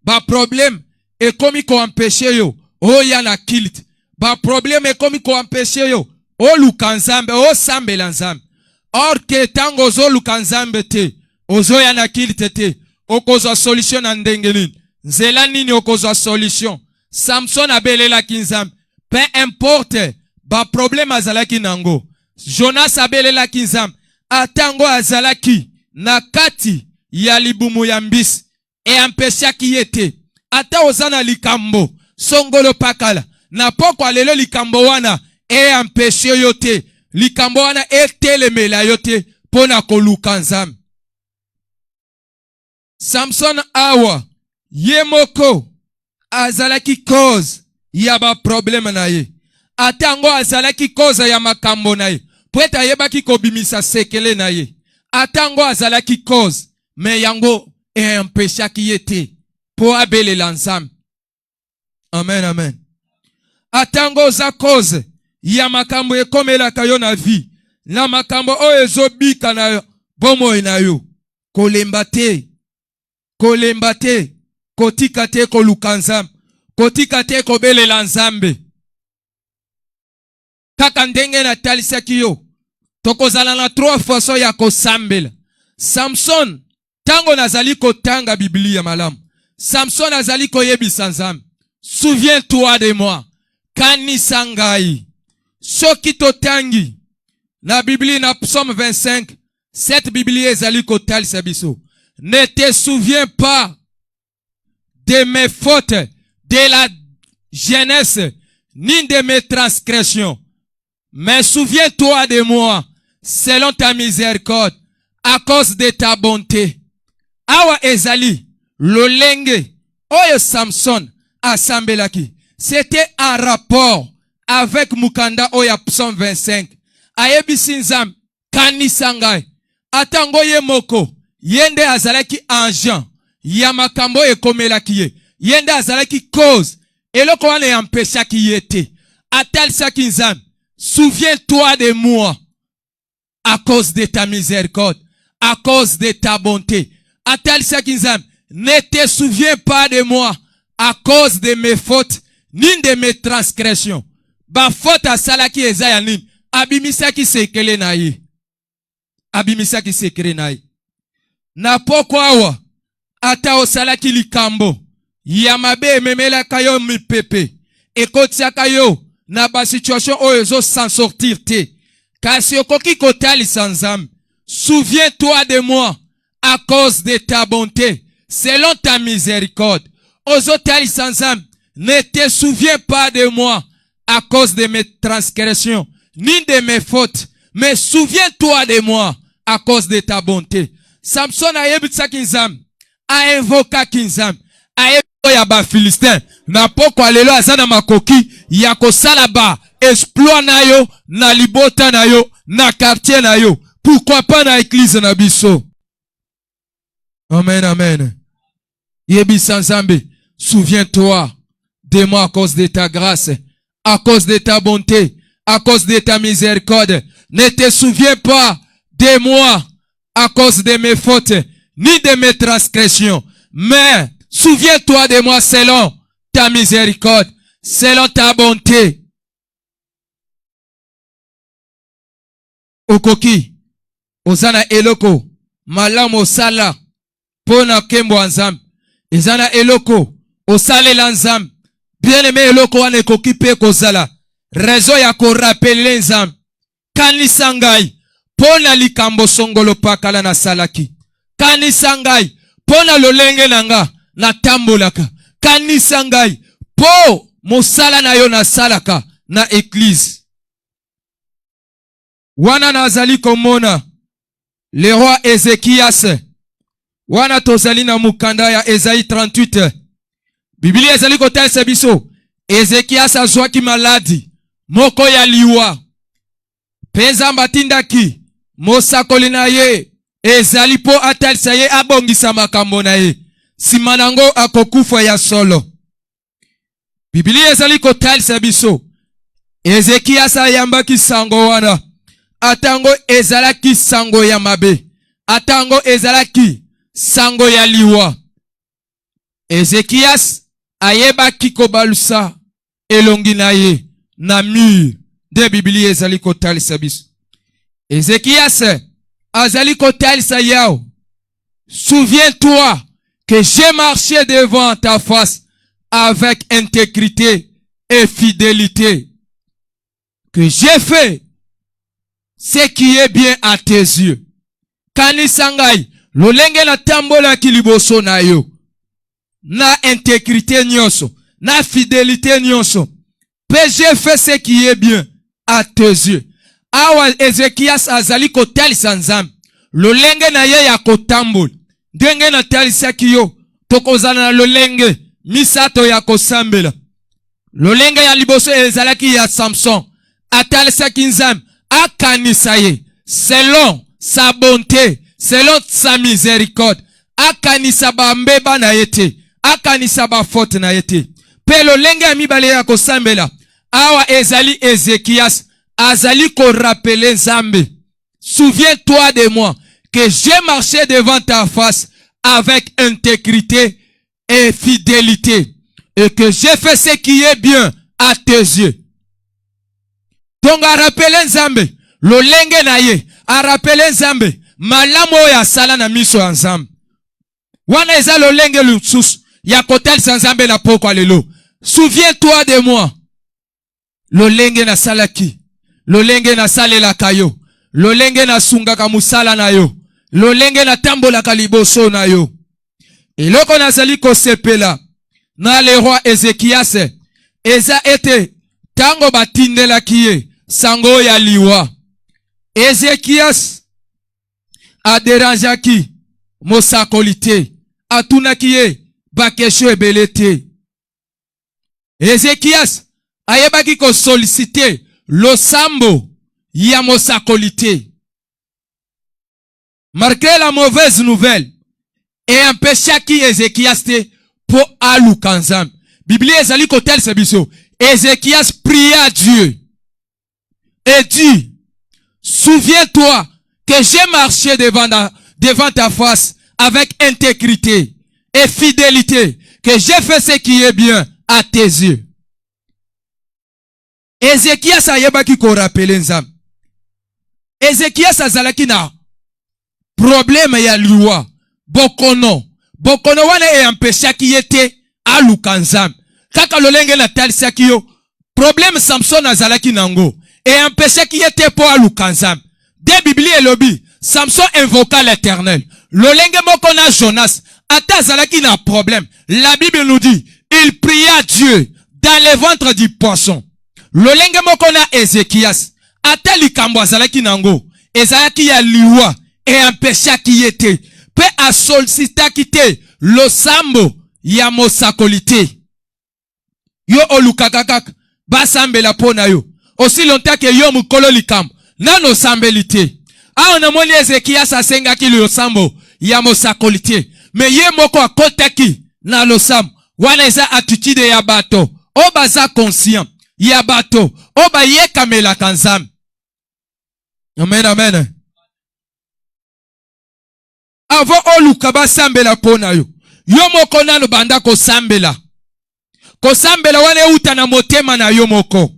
Ba problème ekomi ko empêcher yo oya na kilte. Ba problème ekomi ko empêcher yo o luka Nzambe, o sambela Nzambe. Or que tango zo luka Nzambe te, ozoya na kilte te, okozwa solution na ndenge nini? Nzela nini okozwa solution? Samson abelelaki Nzambe. Peu importe ba problème azalaki nango. Jonas abelelaki Nzambe. Atango azalaki na kati ya libumu ya mbisi, e empêchaki yete. Ata ozana likambo songolo pakala, na poko lelo likambo wana e empêche yote. Likambo wana e telemela yote pona koluka Nzambe. Samson awa yemoko azalaki cause ya ba problème na ye. Atango azalaki cause ya makambo na ye, pweta yebaki kobimisa sekele na ye. Atango azalaki cause, me yango e empêchaki yete po abelela Nzambe. Amen, amen. Atango za cause ya makambo ekomela kayo na vie, na makambo oyo ezobika na bomoi na yo. Kolemba te, kotika te koluka Nzambe, kotika te kobelela Nzambe. Kaka ndenge na talisaki yo, tokozala na 3 façons ya kosambela. Samson, tango nazali kotanga Biblia malamu, Samson azali koyebisa Nzambe, souviens-toi de moi, kanisa ngai. Soki totangi na Biblia na Psaume 25, cette Biblia ezali kotalisa biso. Ne te souviens pas de mes fautes, de la jeunesse, ni de mes transgressions. Mais souviens-toi de moi, selon ta miséricorde, à cause de ta bonté. Awa ezali, lolenge, oyo Samson asambelaki. C'était un rapport avec Mukanda oya Psaume 25. Ayebisi Nzambe, kanisa ngai. Atango ye moko, yende azalaki agent, ya makambo ekomelaki ye. Yende azalaki cause, eloko wane yampeshaki ye te. Atalisaki Nzambe, souviens-toi de moi, à cause de ta miséricorde, à cause de ta bonté. Atalisaki Nzambe, ne te souviens pas de moi, à cause de mes fautes, ni de mes transgressions. Ba faute asalaki ezaya nini? Abimisaki sekele na ye. Abimisaki sekele na ye. Na poko awa, ata osalaki likambo, ya mabe ememelaka yo mipepe, ekotiaka yo na ba situation oyo ezo s'en sortir te. Kasi okoki kotalisa Nzambe, souviens-toi de moi, à cause de ta bonté, selon ta miséricorde. Ozo talisa Nzambe, ne te souviens pas de moi, à cause de mes transgressions, ni de mes fautes, mais souviens-toi de moi, à cause de ta bonté. Samson a yebitsaki Nzambe, a invokaki Nzambe, a yebito ya ba Filistin, na poko alelo azana makoki, ya kosala ba exploit na yo, na libota na yo, na quartier na yo, pourquoi pas na église na biso. Amen, amen. Yebisa Nzambe, souviens-toi de moi à cause de ta grâce, à cause de ta bonté, à cause de ta miséricorde. Ne te souviens pas de moi à cause de mes fautes, ni de mes transgressions, mais souviens-toi de moi selon ta miséricorde, selon ta bonté. Okoki, ozana eloko, malamu osala, pona kembo Nzambe, ezana eloko, osalela Nzambe, bien aimé eloko wane ekoki pe kozala, raison ya ko rappeler Nzambe, kanisa ngai, pona likambo songolo pakala na salaki, kanisa ngai, pona lolenge nanga, na tambolaka, kanisa ngai, po mosala na yo na salaka, na église. Wana nazali komona, le roi Ezekias, wana tozali na mukanda ya Esaïe 38, Biblia ezali kotalisa biso, Ezekias azwaki maladi, moko ya liwa, penza batindaki, mosakoli na ye, ezali po atalisa ye abongisa makambo na ye, simanango akokufa ya solo. Biblia ezali kotalisa biso, Ezekias ayambaki sango wana, atango ezalaki sango ya mabe, atango ezalaki sango ya liwa. Ezekias ayebaki kobalusa elongi na ye na mur de Biblia ezali kotalisa biso. Ezekias azali kotalisa yao, souviens-toi que j'ai marché devant ta face avec intégrité et fidélité, que j'ai fait ce qui est bien à tes yeux. Kanisa ngai, lolenge na tambola kiliboso na yo, na intégrité nyonso, na fidélité nyonso, pe j'ai fait ce qui est bien à tes yeux. Awa Ezekias azali kotalisa Nzambe, lolenge na ye ya kotambola, ndenge na talisaki yo, tokozala na lolenge misato ya kosambela. Lolenge ya liboso ezalaki ya Samson, atalisaki Nzambe, akanisa ye, selon sa bonté, selon sa miséricorde, akanisa ba mbeba na yete, akanisa ba faute na yete. Pe lolenge ya mibale ya kosambela, awa ezali Ezekias, azali ko rappeler Nzambe. Souviens-toi de moi que j'ai marché devant ta face avec intégrité et fidélité et que j'ai fait ce qui est bien à tes yeux. Donc a rappeler Nzambe lolenge na ye, a rappeler Nzambe malamu ya sala na miso ya Nzambe. Wana eza lolenge lususu ya kotel sa Nzambe na poko lelo. Souviens-toi de moi. Lolenge na salaki, lolenge na salela kayo, lolenge na sungaka musala na yo, lolenge na tambola kaliboso na yo. Eloko nazali kosepela na le roi Ezekias eza ete tango batindelaki ye sango ya liwa. Ezekias aderanjaki mosakolite, atunaki ye bakesho ebele te. Ezekias ayebaki ko solliciter losambo ya mosakolite. Malgré la mauvaise nouvelle, et empêchaki Ezekias te po aluka Nzambe. Biblia ezali kotel sebiso. Ezekias pria Dieu et dit, souviens-toi que j'ai marché devant ta face avec intégrité et fidélité, que j'ai fait ce qui est bien à tes yeux. Ezekias ayebaki ko rappeler Nzambe. Ezekias azalaki na problème ya liwa. Bokono wana e empêchaki yete aluka Nzambe. Kaka lolenge na talisaki yo. Problème Samson azalaki nango. E empêchaki yete po aluka Nzambe. De Biblia elobi, Samson invoqua l'Éternel. Lolenge moko na Jonas, ata azalaki na problème. La Bible nous dit, il pria Dieu dans le ventre du poisson. Lolenge moko na Ezekias, ata likambo azalaki nango. Ezalaki ya liwa e empêchaki yete. Pe a sollicitaki te losambo ya mosakolite. Yo olukakakak basambela pona yo. Aussi longtemps que yo mukolo likambo nano sambelite. A onamoni Ezekias asengaki losambo ya mosakolite. Me ye moko akotaki na losambo. Wana eza attitude ya bato. Oba za conscient ya bato. Oba ye kamela kanzam. Amen, amen. Avo oluka basambela pona yo. Yo moko nano banda kosambela. Kosambela wane uta na motema na yo moko.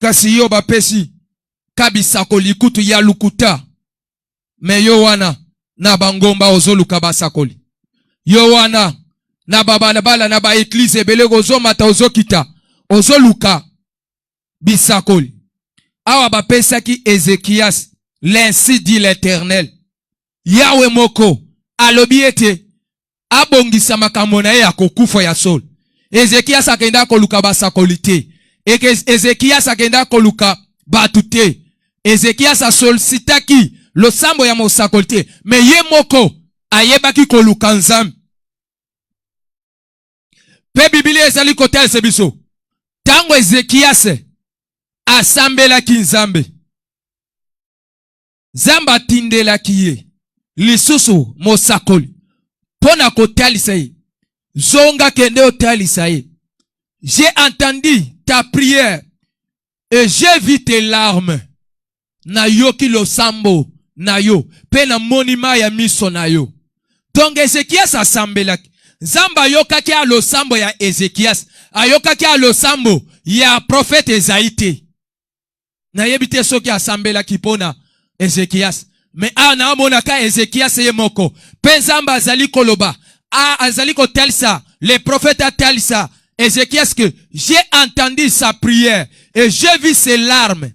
Kasi yo bapesi kabisa kolikutu ya lukuta. Me yo wana na bangomba ozoluka basakoli. Yo wana na bala na ba eglise belego ozomata ozokita. Ozoluka bisakoli. Awa bapesaki Ezekias, l'ainsi dit l'Éternel. Yahweh moko alobi ete abongisa makambo na ye ya kokufa ya sol. Ezekias akenda koluka basakolite. Ezekias akenda koluka batute. Ezekias asolicitaki losambo ya mosakolite. Me ye moko ayebaki koluka Nzambe. Pe Biblia ezali kotel sebiso. Tango Ezekias asambelaki Nzambe, Nzambe atindelaki ye lisusu mosakoli pona kotalisa ye. Zonga kende otalisa ye. J'ai entendu ta prière et j'ai vu tes larmes. Na yoki losambo na yo pe na monima ya miso na yo. Donc Ezekias asambelaki. Nzambe ayokaki a losambo ya Ezekias, ayokaki a losambo ya prophète Esaïe. Na yebite soki asambela kipona Ezekias. Me na amona ka Ezekias ye moko. Pe Nzambe azali koloba. Azali ko telsa. Les prophètes a telsa. Ezekias que j'ai entendu sa prière et j'ai vu ses larmes.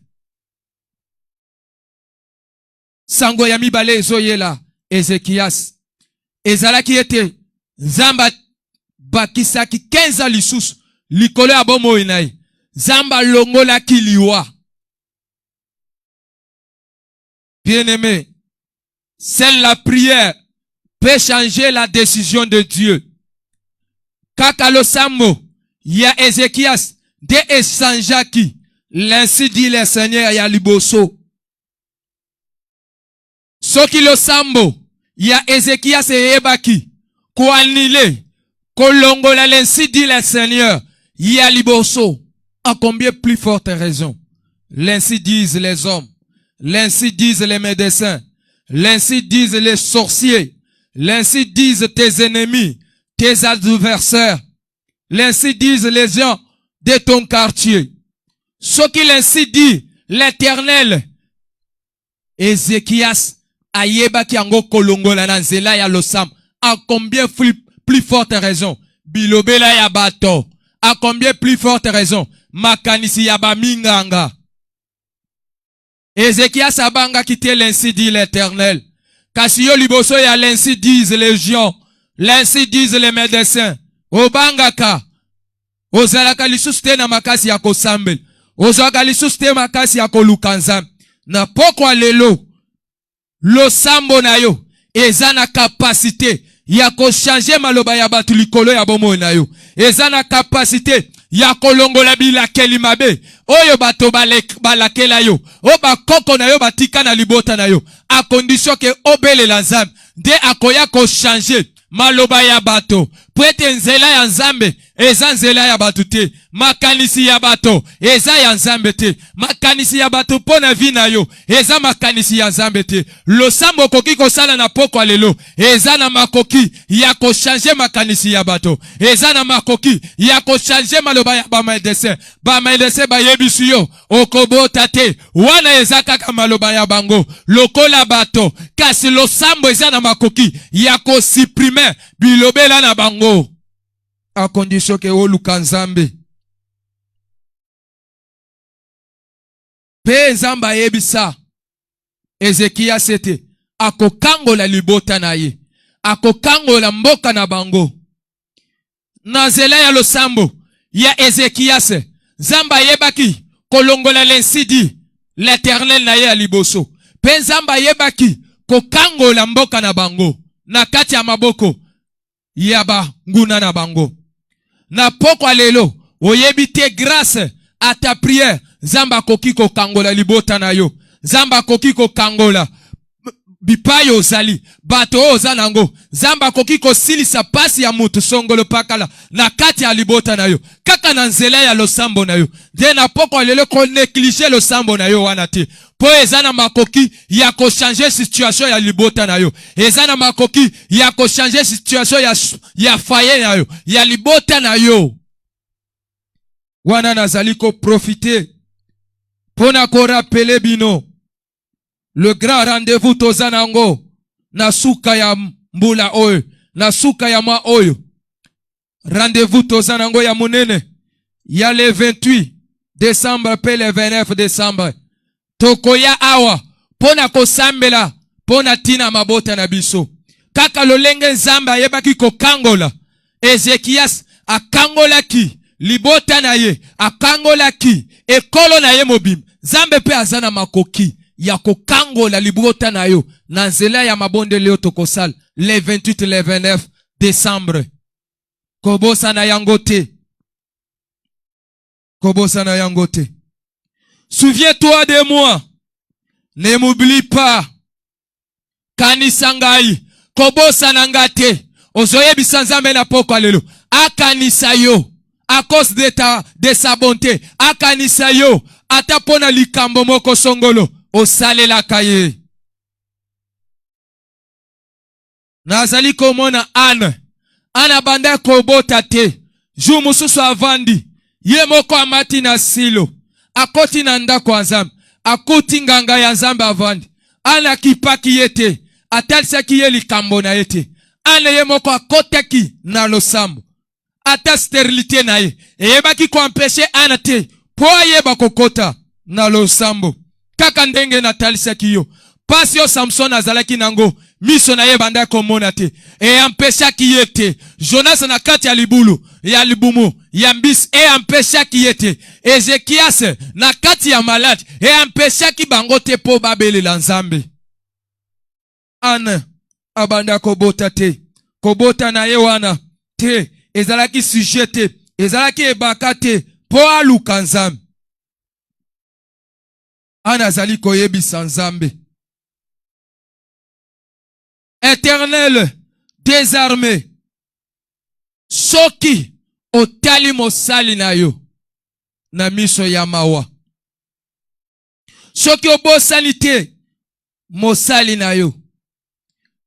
Sango ya mibale ezoyela Ezekias. Ezalaki ete Nzambe bakisaki 15 lisusu likolo ya bomoi na ye. Nzambe longolaki liwa. Bien-aimé, seule la prière peut changer la décision de Dieu. Kaka losambo ya Ezekias de esanjaki, l'ainsi dit le Seigneur ya liboso. Soki losambo ya Ezekias eyebaki ko anile ko longola l'ainsi dit le Seigneur Yaliboso, à combien plus forte raison? L'ainsi disent les hommes, l'ainsi disent les médecins, l'ainsi disent les sorciers, l'ainsi disent tes ennemis, tes adversaires, l'ainsi disent les gens de ton quartier. Ce qu'il ainsi dit, l'Éternel, Ézéchias, ayeba ki ango kolongola na nzela ya losam, à combien plus forte raison? Bilobela ya bato, à combien plus forte raison? Makanisi ya ba minganga. Ézéchias abanga quitté l'ainsi dit l'Éternel. Kasi yo liboso ya l'ainsi disent les gens, l'ainsi disent les médecins. Obangaka, ozalaka lisusu te na makasi ya kosambel, ozalaka lisusu te makasi ya koluka nzambe. Na pokwa lelo, losambo na yo, eza na kapasite ya kochange maloba ya batu likolo ya bomoi na yo. Eza na kapasite ya kolongola bilakeli mabe, oyo bato balakela yo, o bakoko na yo batika na libota na yo, a condition ke obele la nzambe, de akoya kochange maloba ya bato, pwete nzela ya nzambe, eza nzela ya bato te, makanisi ya bato, eza ya nzambe te, makanisi ya bato pona vi na yo, eza makanisi ya nzambe te, losambo koki kosala na poko lelo, eza na makoki ya kochange makanisi ya bato, eza na makoki ya kochange maloba ya ba medecin ba yebisu yo, okobota te, wana eza kaka maloba ya bango, lokola bato, kasi losambo eza na makoki ya kosiprime bilobela na bango, a condition ke oluka nzambe. Pe nzamba yebisa Ezekia sete akokangola libota na ye, akokangola mboka na bango. Na nzela ya losambo ya Ezekias, nzamba yebaki kolongola l'ainsi dit l'Éternel na ye ya liboso. Pe nzamba yebaki kokangola mboka na bango na kati ya maboko yaba nguna na bango. Na pokwa lelo oyebite grâce à ta prière, nzamba koki kokangola libota na yo, nzamba koki kokangola bipayo ozali bato ozanango, nzamba koki kosilisa pasi ya mutu songolo pakala na kati ya libota na yo, kaka na nzela ya losambo na yo. De na pokwa lelo ko néglige losambo na yo wana te, po ezana makoki ya ko changer situation ya libota na yo, ezana makoki ya ko changer situation ya foyer na yo, ya libota na yo. Wana nazali ko profiter pona ko rappeler bino le grand rendez-vous tozanango na suka ya mbula oyo, na suka ya mwa oyo. Rendez-vous tozanango ya munene ya le 28 décembre pe le 29 décembre. Tokoya awa pona kosambela pona tina mabota na biso. Kaka lolenge nzamba yebaki kokangola, Ezekias akangola ki libota na ye, akangola ki ekolo na ye mobim. Zambe pe azana makoki ya kokangola libota na yo na nzela ya mabonde leo tokosal le 28 le 29 décembre. Kobosa na yango te, kobosa na yango te. Souviens-toi de moi, ne m'oublie pas. Kanisa ngai, kobosa na ngate, ozoye bisanzambe na poko lelo. Akanisa yo, à cause de sa bonté, akanisa yo, atapona likambo moko songolo, osale la kaye. Nazali komona Ana banda kobota te, ju mususu avandi, ye moko amati na silo, akoti na ndako ya nzambe, akuti nganga ya nzambe avandi, ana kipaki yete, atalisaki ye likambo na yete, ana ye moko akotaki na losambo, ata sterilité na ye, eyebaki ko empêcher ana te, po ayeba kokota na losambo, kaka ndenge na talisaki yo, pasi yo Samson azalaki nango, miso na ye banda komona te, empêchaki yete, Jonas na kati ya libulu, ya libumu, ya mbisi, empêchaki yete, Ezekias na kati ya malade, empêchaki bango te po babele la nzambe. Ana abanda kobota te, kobota na ye wana te, ezalaki sujet te, ezalaki ebaka te, po aluka nzambe. Ana zali koyebisa nzambe. Éternel, désarmé, soki otali mosali na yo na miso ya mawa. Soki obosani te mosali na yo,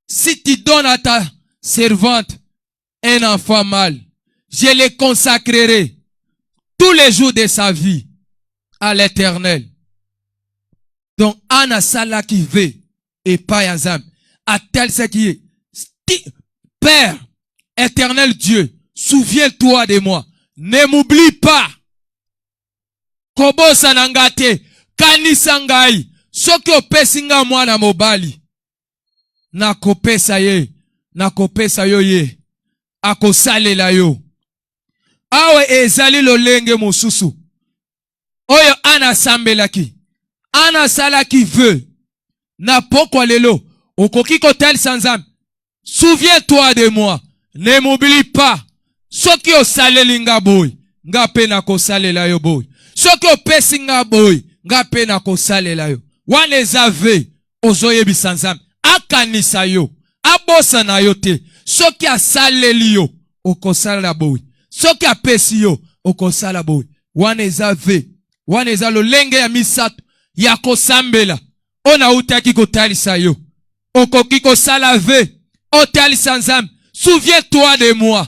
si tu donnes à ta servante un enfant mâle, je le consacrerai tous les jours de sa vie à l'Éternel. Donc, Anna Sala qui veut, et pas Yazam, à tel ce qui est. Père, éternel Dieu, souviens-toi de moi. Ne m'oublie pas. Kobo sanangate, kanisangai, soki opesinga mwana mobali. Na kopesa yo ye, akosalela yo. Awe ezali lolenge mosusu. Oyo Ana sambelaki. Ana salaki veut. Na pokwa lelo. Okoki kotel sanzam. Souviens-toi de moi. Ne m'oublie pas. Soki osaleli nga boy. Nga pe na kosalela yo boy. Soki opesi nga boy. Nga pe na kosalela yo. Wane zave. Ozoye bisanzam. Akanisa yo. Abosa na yo te. Soki asaleli yo. Okosala boy. Soki apesi yo. Okosala boy. Wane zave. Wane za lolenge ya misato. Ya kosambela. Ona utaki kotalisa yo. Okoki kosala ve. Otalisa nzambe. Souviens-toi de moi.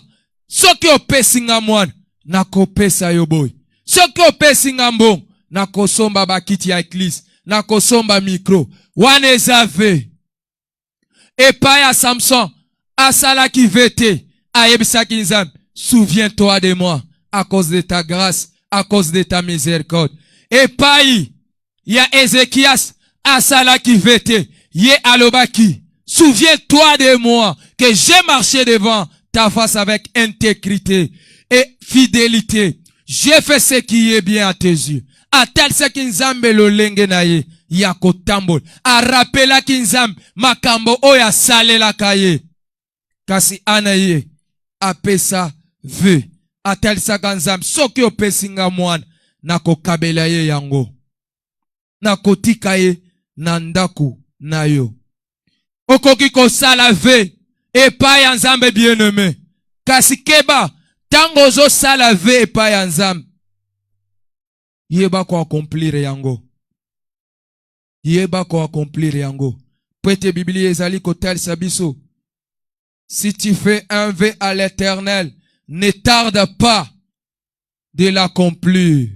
Soki opesi nga mwana. Na kopesa yo boy. Soki opesi nga mbong. Na kosomba bakiti ya eglise. Na kosomba mikro. Wane zave. Epa ya Samson. Asala ki vete. Ayebisaki nzambe. Souviens-toi de moi. À cause de ta grâce. À cause de ta miséricorde. Epai. Ya Ezekias. Asala ki vete. Ye alobaki. Souviens-toi de moi. Que j'ai marché devant ta face avec intégrité et fidélité. J'ai fait ce qui est bien à tes yeux. A tel ce ki nzambe lolenge na ye. Ya kotambol. A rappela ki nzambe. Makambo oya salela kaye. Kasi anaye. Apesa ve. A tel sa kanzambe. Soki opesinga mwana. Na kokabela ye yango. Na kotika ye. Na ndaku na yo. Okoki kosala ve. Epa ya nzambe bien-aimé. Kasi keba. Tango zo sala ve epa ya nzambe. Yeba ko accomplir yango. Yeba ko accomplir yango. Prête Bibli ezali kotel sabiso. Si tu fais un vœu à l'Éternel, ne tarde pas de l'accomplir.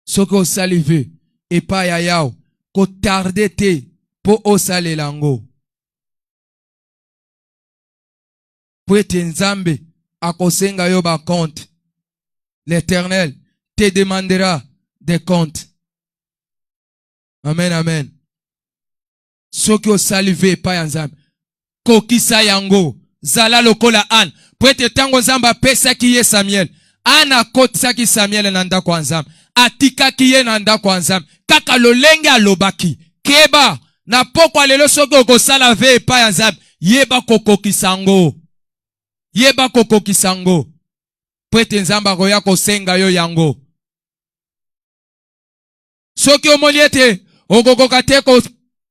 Soko salive epa ya yao. Ko tarde te po osale lango. Prête nzambe akosenga yo ba compte. L'Éternel te demandera des comptes. Amen, amen. Soki osalive pa ya nzambe. Kokisa yango. Zala lokola an. Prête tango nzamba pesa ki ye Samuel. Ana kotisa ki Samuel na ndako ya nzambe. Atika ki ye na ndako ya nzambe. Kaka lolenge alobaki. Keba. Na pokwa lelo soki okosala ve pa ya nzambe. Yeba kokokisango. Yeba kokokisango. Prête nzamba koya kosenga yo yango. Soki omoliete. Okokoka te ko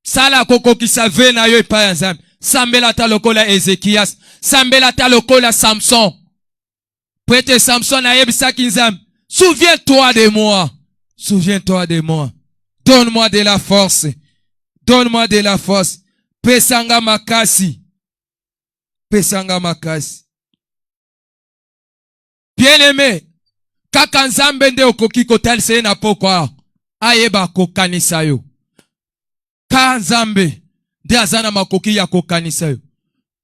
sala kokokisa ve na yo epa ya nzambe. Sambela ta lokola Ezekias. Sambela ta lokola Samson. Prête Samson na yebisaki nzambe. Souviens-toi de moi. Souviens-toi de moi. Donne-moi de la force. Donne-moi de la force. Pesanga makasi. Pesanga makasi. Bien-aimé. Kaka nzambe nde okoki kotalise na pokwa. Ayeba kokanisa yo. Ka nzambe. Nde azana makoki ya kokanisa yo.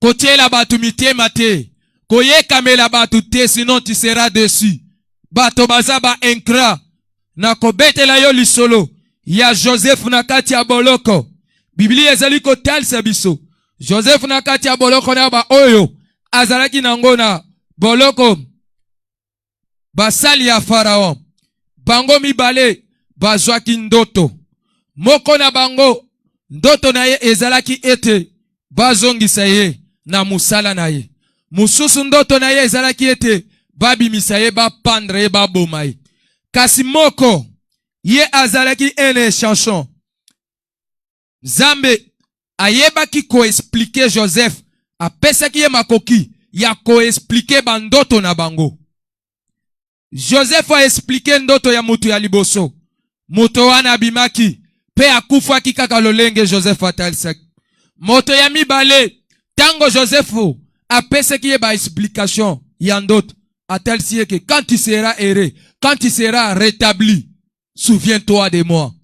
Kotiela batu mitema te. Koyekamela batu te, sinon tu seras déçu. Bato bazaba enkra. Na kobetela yo lisolo. Ya Joseph na kati ya boloko. Biblia ezali kotalisa biso. Joseph na kati ya boloko na ba oyo. Azalaki nango na boloko. Basali ya Pharaon. Bango mibale. Bazwaki ndoto. Moko na bango. Ndoto na ye ezalaki ete. Bazongisa ye. Na musala na ye. Mususu ndoto na ye ezalaki ete. Babimisa ye bapandre ye baboma ye. Kasi moko. Ye azalaki ene chanson. Zambe ayebaki ko expliquer Joseph. Apesaki ye makoki. ya ko-explique bandoto na bango. Joseph a expliqué ndoto ya mutu ya liboso. Muto wana abimaki, pe akufaki kaka lolenge Joseph atalisaki. Moto ya mibale, tango Joseph apesaki ye ba explication ya ndoto, atalisi que quand tu seras erré, quand tu seras rétabli, souviens-toi de moi.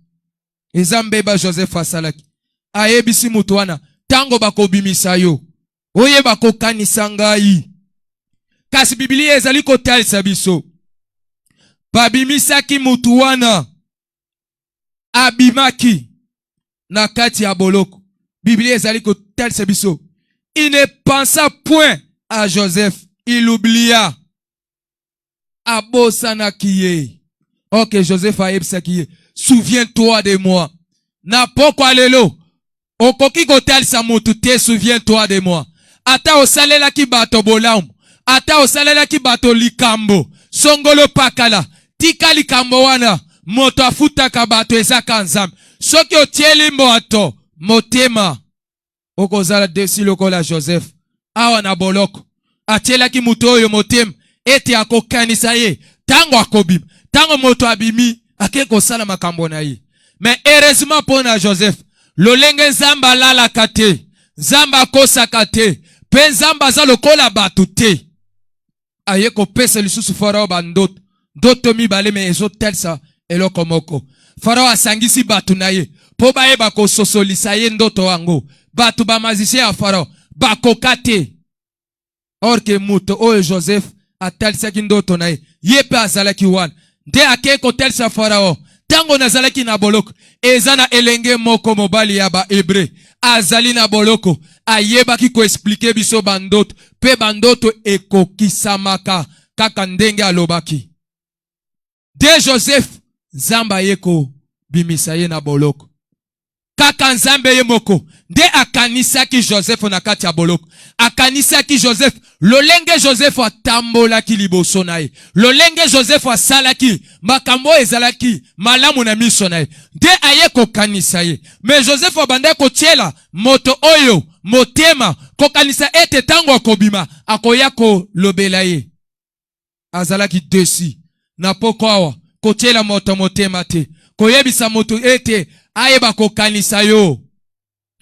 Ezambeba Joseph asalaki. Ayebisi mutu wana, tango bako bimisa yo, oye bako kanisa ngai. Kasi Biblia ezali kotalisa biso. Babimisaki mutu wana, abimaki na kati ya boloko. Biblia ezali kotalisa biso. Il ne pensa point à Joseph. Il oublia. Abosana kiye. Ok, Joseph a ebsa kiye. Souviens-toi de moi. Na poko alelo. Okoki kotalisa mutu te, souviens-toi de moi. Ata osalela ki bato bolaum. Ata osalela ki bato likambo. Songolo pakala. Tika likambo wana. Moto afutaka bato ezaka nzambe. Soki otieli moto. Motema. Okozala desi lokola Joseph. Awa na boloko. Atiela ki mutu oyo motema. Eti akokanisa ye. Tango akobim. Tango moto abimi. Ake kosala makambo na ye. Mais heureusement pona Joseph. Lolenge nzamba lala kate. Nzamba kosa kate. Pe nzamba za lokola batu te. Aye ko pesa lisusu farao bandoto. Doto mibale me ezo telsa eloko moko. Farao asangisi batu na ye. Po baye bako sosolisa ye ndoto wango. Batu ba mazise ya farao. Bako kate. Orke muto oyo Joseph atalisaki ndoto na ye. Yepe azalaki wana. Nde ake ko telsa farao. Tango nazalaki na boloko. Ezana elenge moko mobali ya ba Hebre. Azali na boloko. Ayebaki ko explique biso bandoto. Pe bandoto ekokisamaka. Kaka ndenge alobaki. De Joseph, Zamba yeko bimisa ye na boloko. Kaka nzambe ye moko. De akanisaki Joseph na kati ya boloko. Akanisaki Joseph. Lolenge Joseph atambolaki liboso na ye. Lolenge Joseph asalaki. Makambo ezalaki. Malamu na miso na ye. De ayeko kanisa ye. Me Joseph abanda kotiela. Moto oyo. Motema. Kokanisa ete tango akobima. Akoyako lobela ye. Azalaki desi. Na poko awa, kotiela moto motema te. Koyebisa moto ete, ayeba kokanisa yo.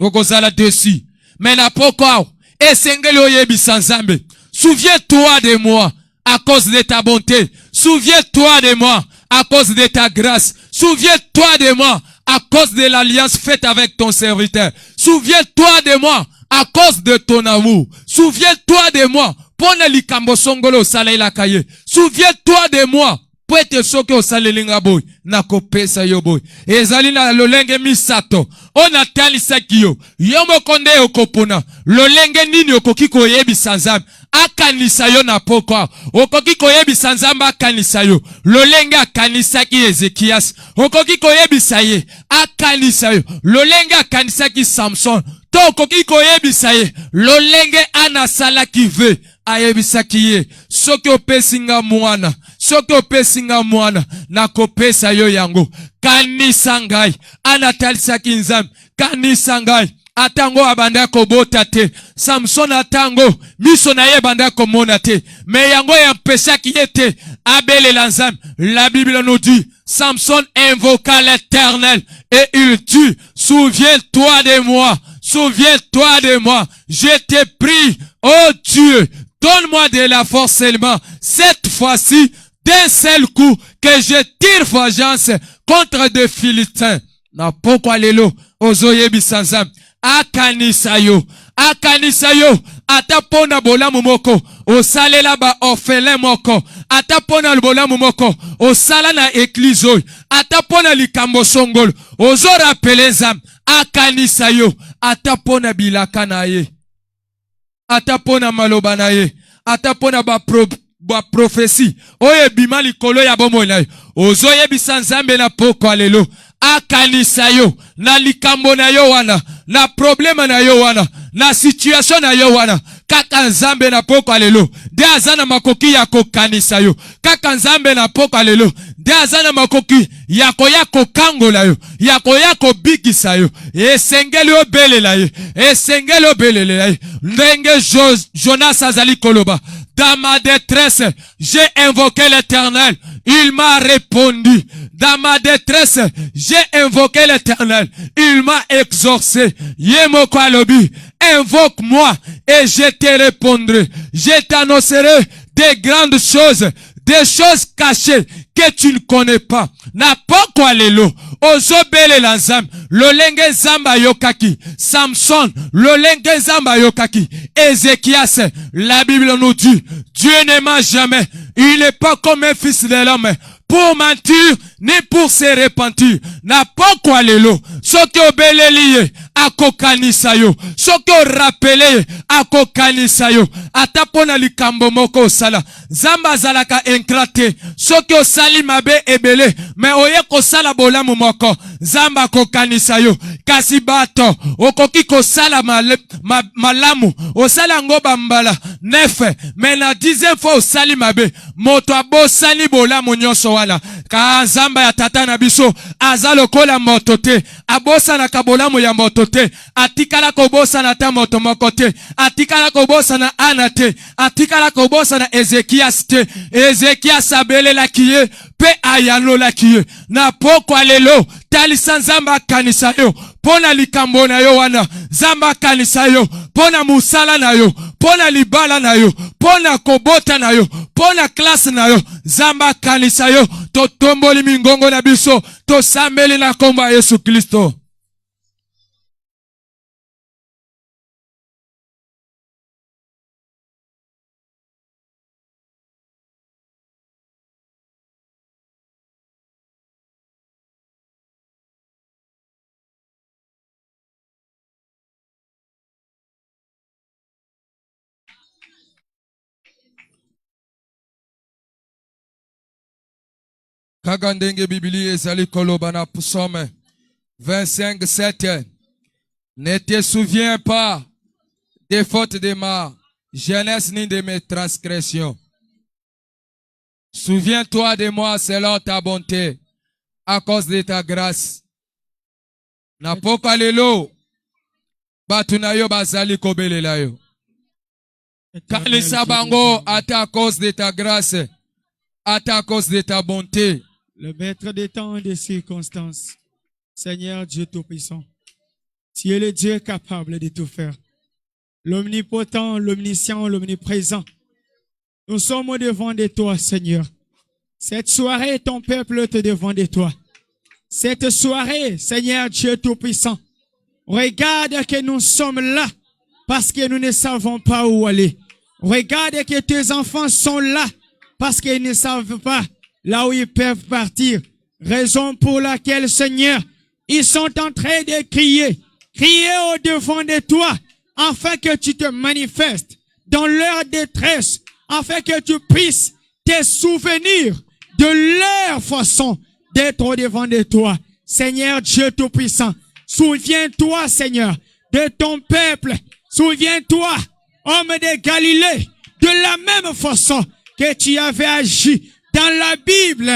Okozala desi. Mais na poko awa, esengeli oyebisa nzambe. Souviens-toi de moi, à cause de ta bonté. Souviens-toi de moi, à cause de ta grâce. Souviens-toi de moi, à cause de l'alliance faite avec ton serviteur. Souviens-toi de moi, à cause de ton amour. Souviens-toi de moi, pona likambo songolo salela kaye. Souviens-toi de moi. Poete soke osalelinga boy. Nako pesa yo boy. Ezali na lolenge misato. Ona talisaki yo. Yomo konde okopona. Lolenge nini okokiko yebi sanzam. Akanisa yo na poko. Okokiko yebi sanzamba akanisa yo. Lolenge akanisaki Ezekias. Okokiko yebi saye. Akanisa yo. Lolenge akanisaki Samson. To okokiko yebi saye. Lolenge anasalaki ve. Ayebisaki ye. Soki opesinga mwana. Soki opesinga mwana. Nakopesa yo yango. Kanisa ngai. Anatalisaki nzambe. Kanisa ngai. Atango abanda kobota te. Samson atango. Miso na ye banda komona te. Me yango yampesaki ye te. Abele la nzambe. La Bible nous dit. Samson invoqua l'Éternel. Et il tue. Souviens-toi de moi. Souviens-toi de moi. Je te prie. Oh Dieu. Donne-moi de la force seulement. Cette fois-ci, d'un seul coup, que je tire vengeance contre des Philistins. Na poko lelo, ozoyebi sanzam. Akanisa yo. Akanisa yo. Atapona bolamu moko. Osalela ba orphelin moko. Atapona bolamu moko. Osala na église oyo. Atapona likambo songolo. Ozo rappele nzam. Akanisa yo. Atapona bilaka na ye. Atapona maloba na ye. Atapona ba prophétie. Oye bima likolo ya bomo na ye. Ozoye bisanzambe na poko alelo. Akanisa yo. Na likambo na yo wana. Na problema na yo wana. Na situation na yo wana. Kaka nzambe na poko alelo. nde aza na makoki ya kokanisa yo. Kaka Nzambe na pokwa lelo nde aza na makoki ya koya kokangola yo, ya koya kobikisa yo. Esengeli obelela ye, esengeli obelela ye. Ndenge Jonas azali koloba, dans ma détresse, j'ai invoqué l'Éternel, il m'a répondu. Dans ma détresse, j'ai invoqué l'Éternel, il m'a exaucé. Yemoko alobi, invoque-moi et je te répondrai. Je t'annoncerai des grandes choses, des choses cachées que tu ne connais pas. Na pokwa lelo, ozobele la nzambe, lolenge nzamba yokaki, Samson, lolenge nzamba yokaki, Ézéchias, la Bible nous dit, Dieu ne ment jamais, il n'est pas comme un fils de l'homme, pour mentir, ni pour se repentir. Na pokwa lelo, soki obeleliye, akokanisa yo, soki orapele, akokanisa yo, atapona likambo moko osala, zamba zalaka enkrate, soki osali mabe ebele, me oye kosala bolamu moko, zamba kokanisa yo, kasi bato, okoki kosala malamu, osala ngoba mbala, nefe, me na 10e fois osali mabe, moto abosani bolamu nyonso wana, ka zamba ya tata na biso, azalo kola moto te, abosa na kabolamu ya moto te, atikala kobosa na ta moto moko te, atikala kobosa na Ana te, atikala kobosa na Ezekias te, Ezekias abele la kiye, pe ayano la kiye, na pokwa lelo, talisa nzamba kanisa yo, pona likambo na yo wana, zamba kanisa yo, pona musala na yo, pona libala na yo, pona kobota na yo, pona klase na yo, zamba kanisa yo, to tomboli mingongo na biso, to sambeli na komba Yesu Kristo. Kagandenge Bibli ezali koloba na Psaume 25:7. Ne te souviens pas des fautes de ma jeunesse ni de mes transgressions. Souviens-toi de moi selon ta bonté, à cause de ta grâce. Na poka lelo, batu na yo bazali kobelela yo. Kalisa bango ata à cause de ta grâce, ata à cause de ta bonté. Le maître des temps et des circonstances, Seigneur Dieu Tout-Puissant, tu es le Dieu capable de tout faire. L'omnipotent, l'omniscient, l'omniprésent. Nous sommes au devant de toi, Seigneur. Cette soirée, ton peuple est au devant de toi. Cette soirée, Seigneur Dieu Tout-Puissant, regarde que nous sommes là parce que nous ne savons pas où aller. Regarde que tes enfants sont là parce qu'ils ne savent pas là où ils peuvent partir. Raison pour laquelle, Seigneur, ils sont en train de crier au devant de toi, afin que tu te manifestes dans leur détresse, afin que tu puisses te souvenir de leur façon d'être au devant de toi. Seigneur Dieu Tout-Puissant, souviens-toi, Seigneur, de ton peuple. Souviens-toi, homme de Galilée, de la même façon que tu avais agi dans la Bible,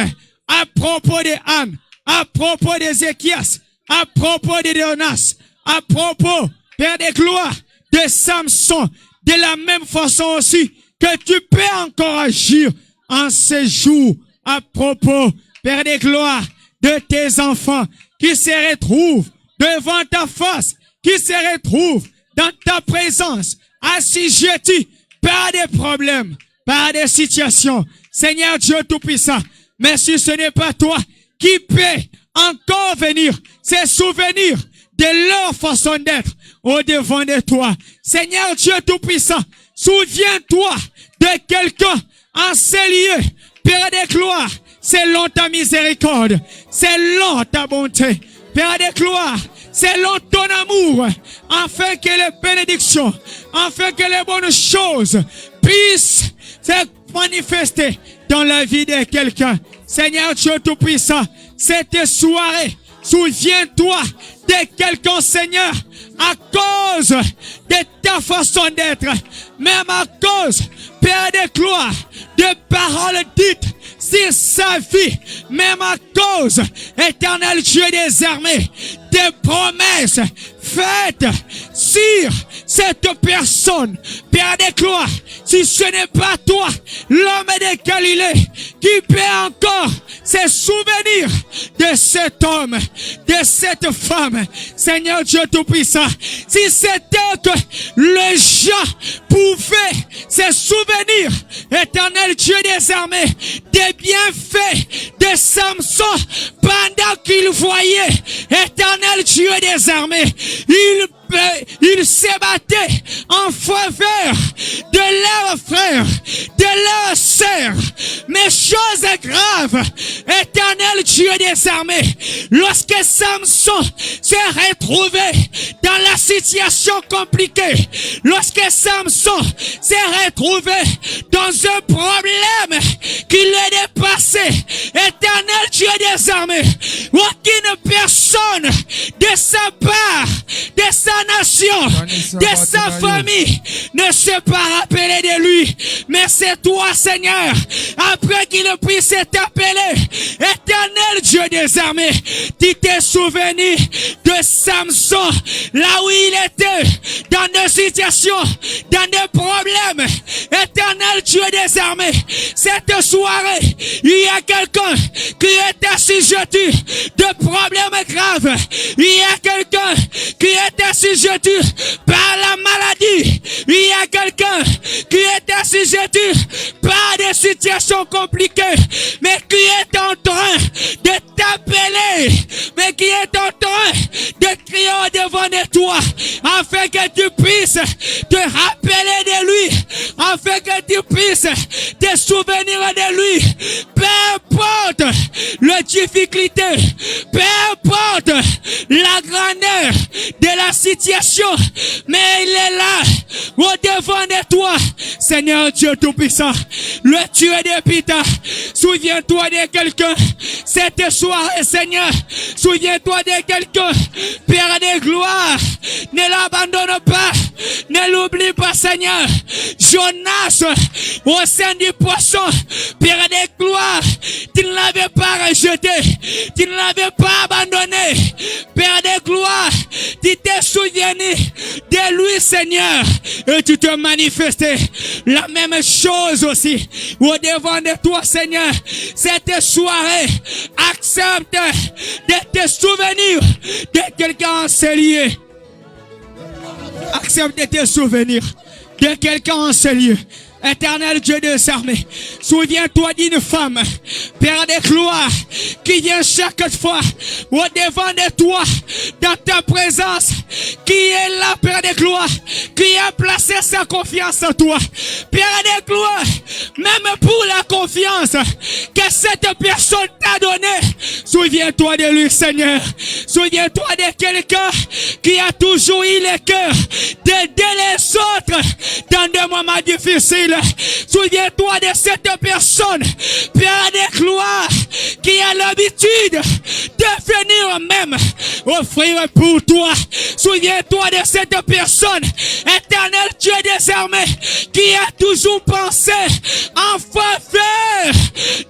à propos de Anne, à propos d'Ézéchias, à propos de Jonas, à propos, Père de gloire, de Samson, de la même façon aussi que tu peux encore agir en ces jours, à propos, Père de gloire, de tes enfants qui se retrouvent devant ta face, qui se retrouvent dans ta présence, assujettis par des problèmes, par des situations. Seigneur Dieu Tout-Puissant, mais si ce n'est pas toi qui peut encore venir se souvenir de leur façon d'être au devant de toi. Seigneur Dieu Tout-Puissant, souviens-toi de quelqu'un en ces lieux, Père de gloire, selon ta miséricorde, selon ta bonté, Père de gloire, selon ton amour, afin que les bénédictions, afin que les bonnes choses puissent se manifester dans la vie de quelqu'un. Seigneur Dieu Tout-Puissant, cette soirée Souviens-toi de quelqu'un, Seigneur, à cause de ta façon d'être, même à cause, Père de gloire, de paroles dites sur sa vie, même à cause, éternel Dieu des armées, des promesses faites sur cette personne. Père de gloire, si ce n'est pas toi, l'homme de Galilée, qui peut encore se souvenir de cet homme, de cette femme, Seigneur Dieu Tout-Puissant, si c'était que les gens pouvaient se souvenir, éternel Dieu des armées, des bienfaits de Samson pendant qu'il voyait, éternel Dieu des armées, il se battait en faveur de leurs frères, de leurs sœurs. Mais chose grave, éternel Dieu des armées, lorsque Samson s'est retrouvé dans la situation compliquée, lorsque Samson s'est retrouvé dans un problème qui le dépassait, éternel Dieu des armées, aucune personne de sa part, de sa nation, de sa famille ne s'est pas rappelé de lui. Mais c'est toi, Seigneur, après qu'il puisse t'appeler, éternel Dieu des armées, tu t'es souvenu de Samson, là où il était, dans des situations, dans des problèmes. Éternel Dieu des armées, cette soirée, il y a quelqu'un qui est assujetti de problèmes graves. Il y a quelqu'un qui est assujetti par la maladie. Il y a quelqu'un qui est assujetti par des situations compliquées, mais qui est en train de t'appeler, mais qui est en train de crier au-devant de toi, afin que tu puisses te rappeler de lui, afin que tu puisses te souvenir de lui. Peu importe les difficultés, peu importe la grandeur de la situation, mais il est là, au-devant de toi, Seigneur Dieu Tout-Puissant, le Dieu de Pita. Souviens-toi de quelqu'un cette soirée, Seigneur. Souviens-toi de quelqu'un, Père de gloire. Ne l'abandonne pas, ne l'oublie pas, Seigneur. Jonas, au sein du poisson, Père de gloire, tu ne l'avais pas rejeté, tu ne l'avais pas abandonné. Père de gloire, tu t'es souvenu de lui, Seigneur, et tu te manifestais. La même chose aussi au devant de toi, Seigneur. Cette soirée, accepte de te souvenir de quelqu'un en ce lieu. Accepte de te souvenir de quelqu'un en ce lieu. Éternel Dieu des armées, souviens-toi d'une femme, Père de gloire, qui vient chaque fois au devant de toi, dans ta présence, qui est là, Père de gloire, qui a placé sa confiance en toi. Père de gloire, même pour la confiance que cette personne t'a donnée, souviens-toi de lui, Seigneur. Souviens-toi de quelqu'un qui a toujours eu le cœur d'aider les autres dans des moments difficiles. Souviens-toi de cette personne, Père de gloire, qui a l'habitude de venir même offrir pour toi. Souviens-toi de cette personne, éternel Dieu des armées, qui a toujours pensé en faveur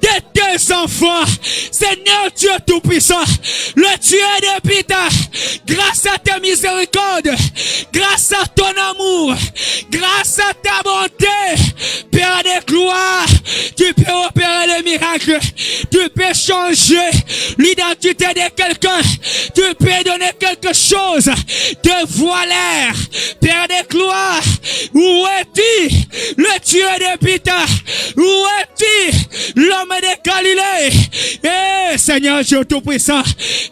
de tes enfants. Seigneur Dieu Tout-Puissant, le Dieu de Pita, grâce à ta miséricorde, grâce à ton amour, grâce à ta bonté, Père de gloire, tu peux opérer le miracle, tu peux changer l'identité de quelqu'un, tu peux donner quelque chose de voileur. Père de gloire, où es-tu, le Dieu de Pita? Où es-tu, l'homme de Galilée? Eh, Seigneur Dieu Tout-Puissant,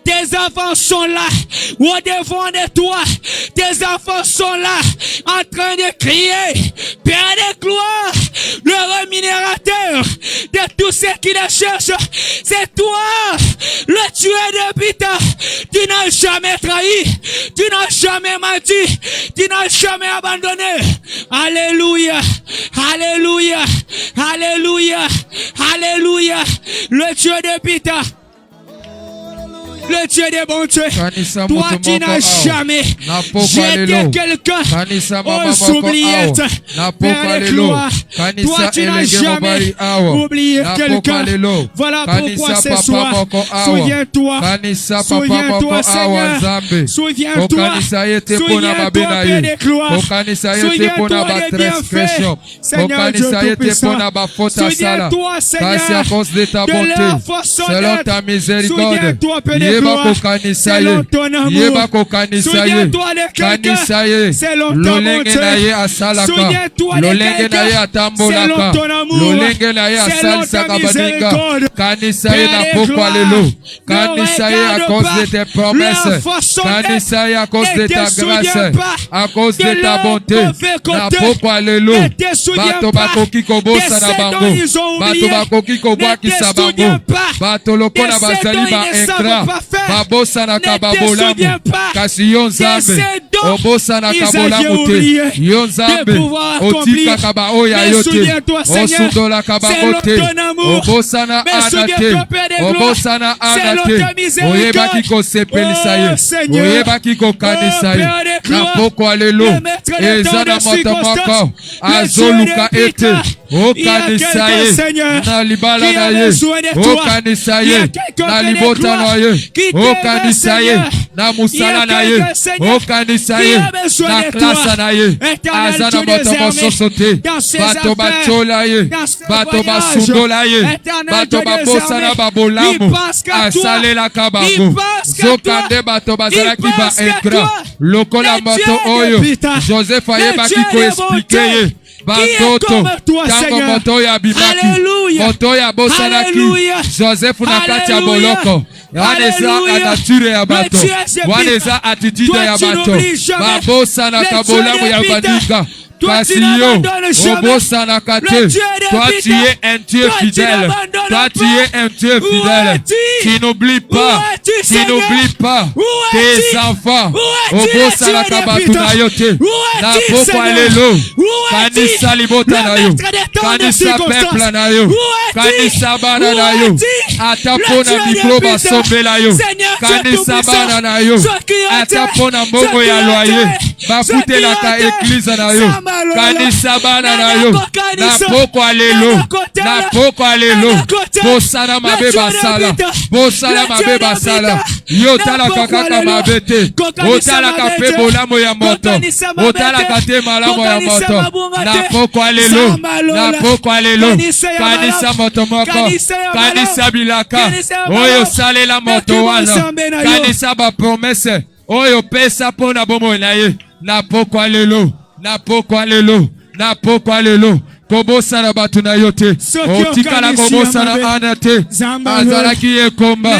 tes enfants sont là, au devant de toi, tes enfants sont là, en train de crier, Père de gloire, le rémunérateur de tous ceux qui le cherchent, c'est toi, le Dieu de Pita. Tu n'as jamais trahi, tu n'as jamais menti, tu n'as jamais abandonné. Alléluia, alléluia, alléluia, alléluia, le Dieu de Pita. le Dieu des bons dieux. Toi qui n'as jamais jeté quelqu'un aux oubliettes vers les gloires. Toi qui n'as jamais oublié quelqu'un. Voilà pourquoi ce soir, souviens-toi, souviens-toi Seigneur, souviens-toi, souviens-toi Père des gloires, souviens-toi des bienfaits, Seigneur Dieu Tout-Puissant, souviens-toi Seigneur de leur façon d'être, souviens-toi Père des gloires, selon ton amour, souviens-toi de quelqu'un, selon ta bonté, souviens-toi de quelqu'un, selon ton amour, selon ta miséricorde, Père des gloires, ne regarde pas leur façon d'être, ne te souviens pas à cause de ta leur bonté. mauvais côté, ne te souviens pas de ce dont ils ont oublié, ne te souviens pas de ce dont ils ne savent pas faire, ne te souviens pas de ce dont ils avaient oublié de pouvoir accomplir. Mais souviens-toi Seigneur, selon ton amour, mais souviens-toi Père des gloires, selon ta miséricorde, oh Seigneur, oh Père des gloires, le maître des temps de circonstances, le Dieu des pitains, il y a quelqu'un Seigneur qui a besoin de toi, il y a quelqu'un Père des gloires qui t'aime Seigneur, il y a quelqu'un Seigneur qui a besoin de toi, Éternel Dieu des armées, dans ses affaires, dans ses voyages, Éternel Dieu des armées, il pense qu'à toi, il pense qu'à toi, il pense qu'à toi, le Dieu des pitains, Joseph le Dieu des bontés, qui est comme toi, Seigneur. Alléluia. Alléluia. Joseph nakati ya boloko. Alléluia. Nature ya bato. Waneza attitude ya bato. Babosa na kabolamu ya badika. Toi, tu n'abandonnes jamais. Toi, tu es un Dieu fidèle. Toi, tu es un Dieu fidèle. Tu n'oublies pas. Tu n'oublies pas tes enfants. Obosa na kabatu na yote. Na poko alelo. Kanisa libota na yo. Kanisa peuple na yo. Kanisa bana na yo. Atapona mikro basombe na yo. Kanisa bana na yo. Atapona mbongo ya loyer. Bakute la ka église na yo. Kanisa bana na yo. Na poko alelo. Na poko alelo. Bosana mabe basala. Bosana mabe basala. Yo tala kakaka mabete. Otala kape bolamo ya moto. Otala kate malamo ya moto. Na poko alelo. Na poko alelo. Kanisa moto moko. Kanisa bilaka. Oyo sale la moto wana. Kanisa ba promesse. Oyo pesa pona bomo na ye. Na poko alelo. Na poko alelo. Na poko alelo. Kobosa na batu na yote. Otikala kobosa na anate. Azalaki yekomba.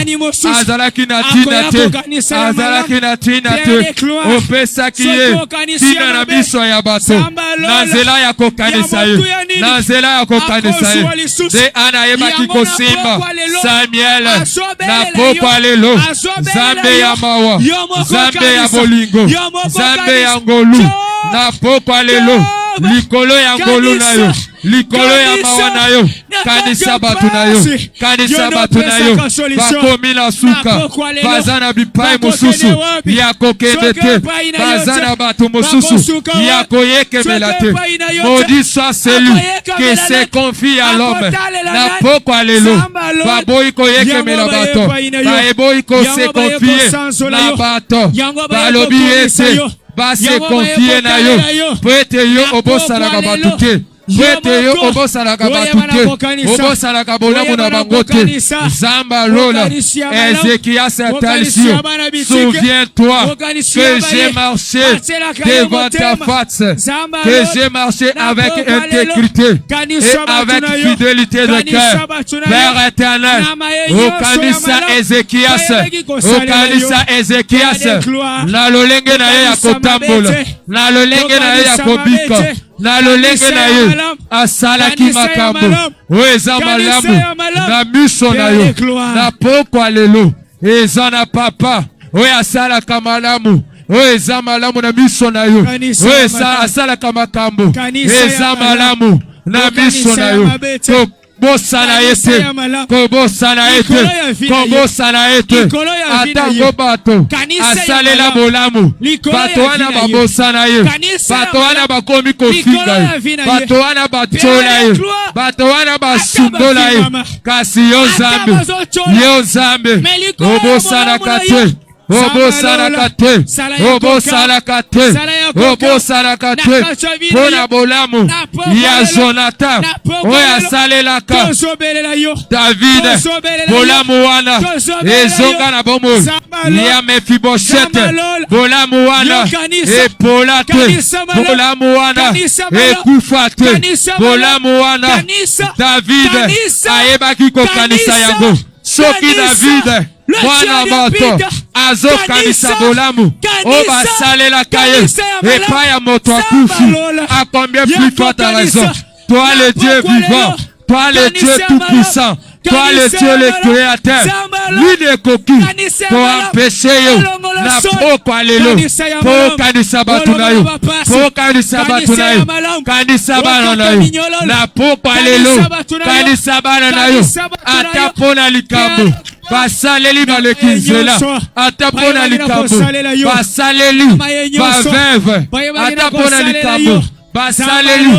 Azalaki na tina te. Azalaki na tina te. Opesa kiye. Tina na biso ya bato. Nazela ya kokanisa ye. Nazela ya kokanisa ye. De ana yebaki kosimba. Samuel. Na poko alelo. Zambe ya mawa. Zambe ya bolingo. Zambe ya ngolu. Na poko alelo. Likolo ya ngolu na yo. Likolo ya mawa na yo. Kanisa batu na yo. Kanisa batu na yo. Bakomi na suka. Bazana bipai mususu. Yako kendete. Bazana batu mususu. Yako yeke melate. Maudit soit celui qui se confie à l'homme. Na poko alelo. Baboiko yeke melabato. Baeboiko se confie. Na bato. Balobi ete. Va se confier na yo. Prete yo obosa na kabatuke. Prete yo obosa na kabatuke. Obosa na kabona muna bangote. Zamba lola. Ézéchias Talsio. Souviens-toi que j'ai marché devant ta face. Que j'ai marché avec intégrité et avec fidélité de cœur. Père éternel. Okanisa Ézéchias. Okanisa Ézéchias. Na lolenge na ye ya kotambola. Na lolenge na ye ya kobika. Na lolenge na ye asalaki makambo. Oeza malamu. Na miso na yo. Na poko alelo. Eza na papa. Oya asalaka malamu. Oeza malamu na miso na yo. Oeza asalaka makambo. Eza malamu na miso na yo. bosala ete kobosala ete kobosala ete atango bato asalela bolamu bato wana babosana ye bato wana bakomi kofinga ye bato wana batyola ye bato wana basundola ye kasi yo nzambe obosalaka te obosalaka te obosalaka te obosalaka te mpona bolamu ya Jonathan oyo asalelaka David bolamu wana ezonga na bomoi ya Mefiboshete bolamu wana epola te bolamu wana ekufa te bolamu wana David ayebaki kokanisa yango soki David mwana bato azokanisa bolamu oyo basalelaka ye epai ya moto akufi. À combien plus forte raison, toi le Dieu vivant, toi le Dieu tout-puissant, toi le Dieu le créateur, lui ne coquille pour empêcher yo na pokwa lelo po kanisa batu na yo po kanisa batu na yo kanisa bana na yo na pokwa lelo kanisa bana na yo ata pona likambo basaleli balekinzela ata pona likambo basaleli baveve ata pona likambo basaleli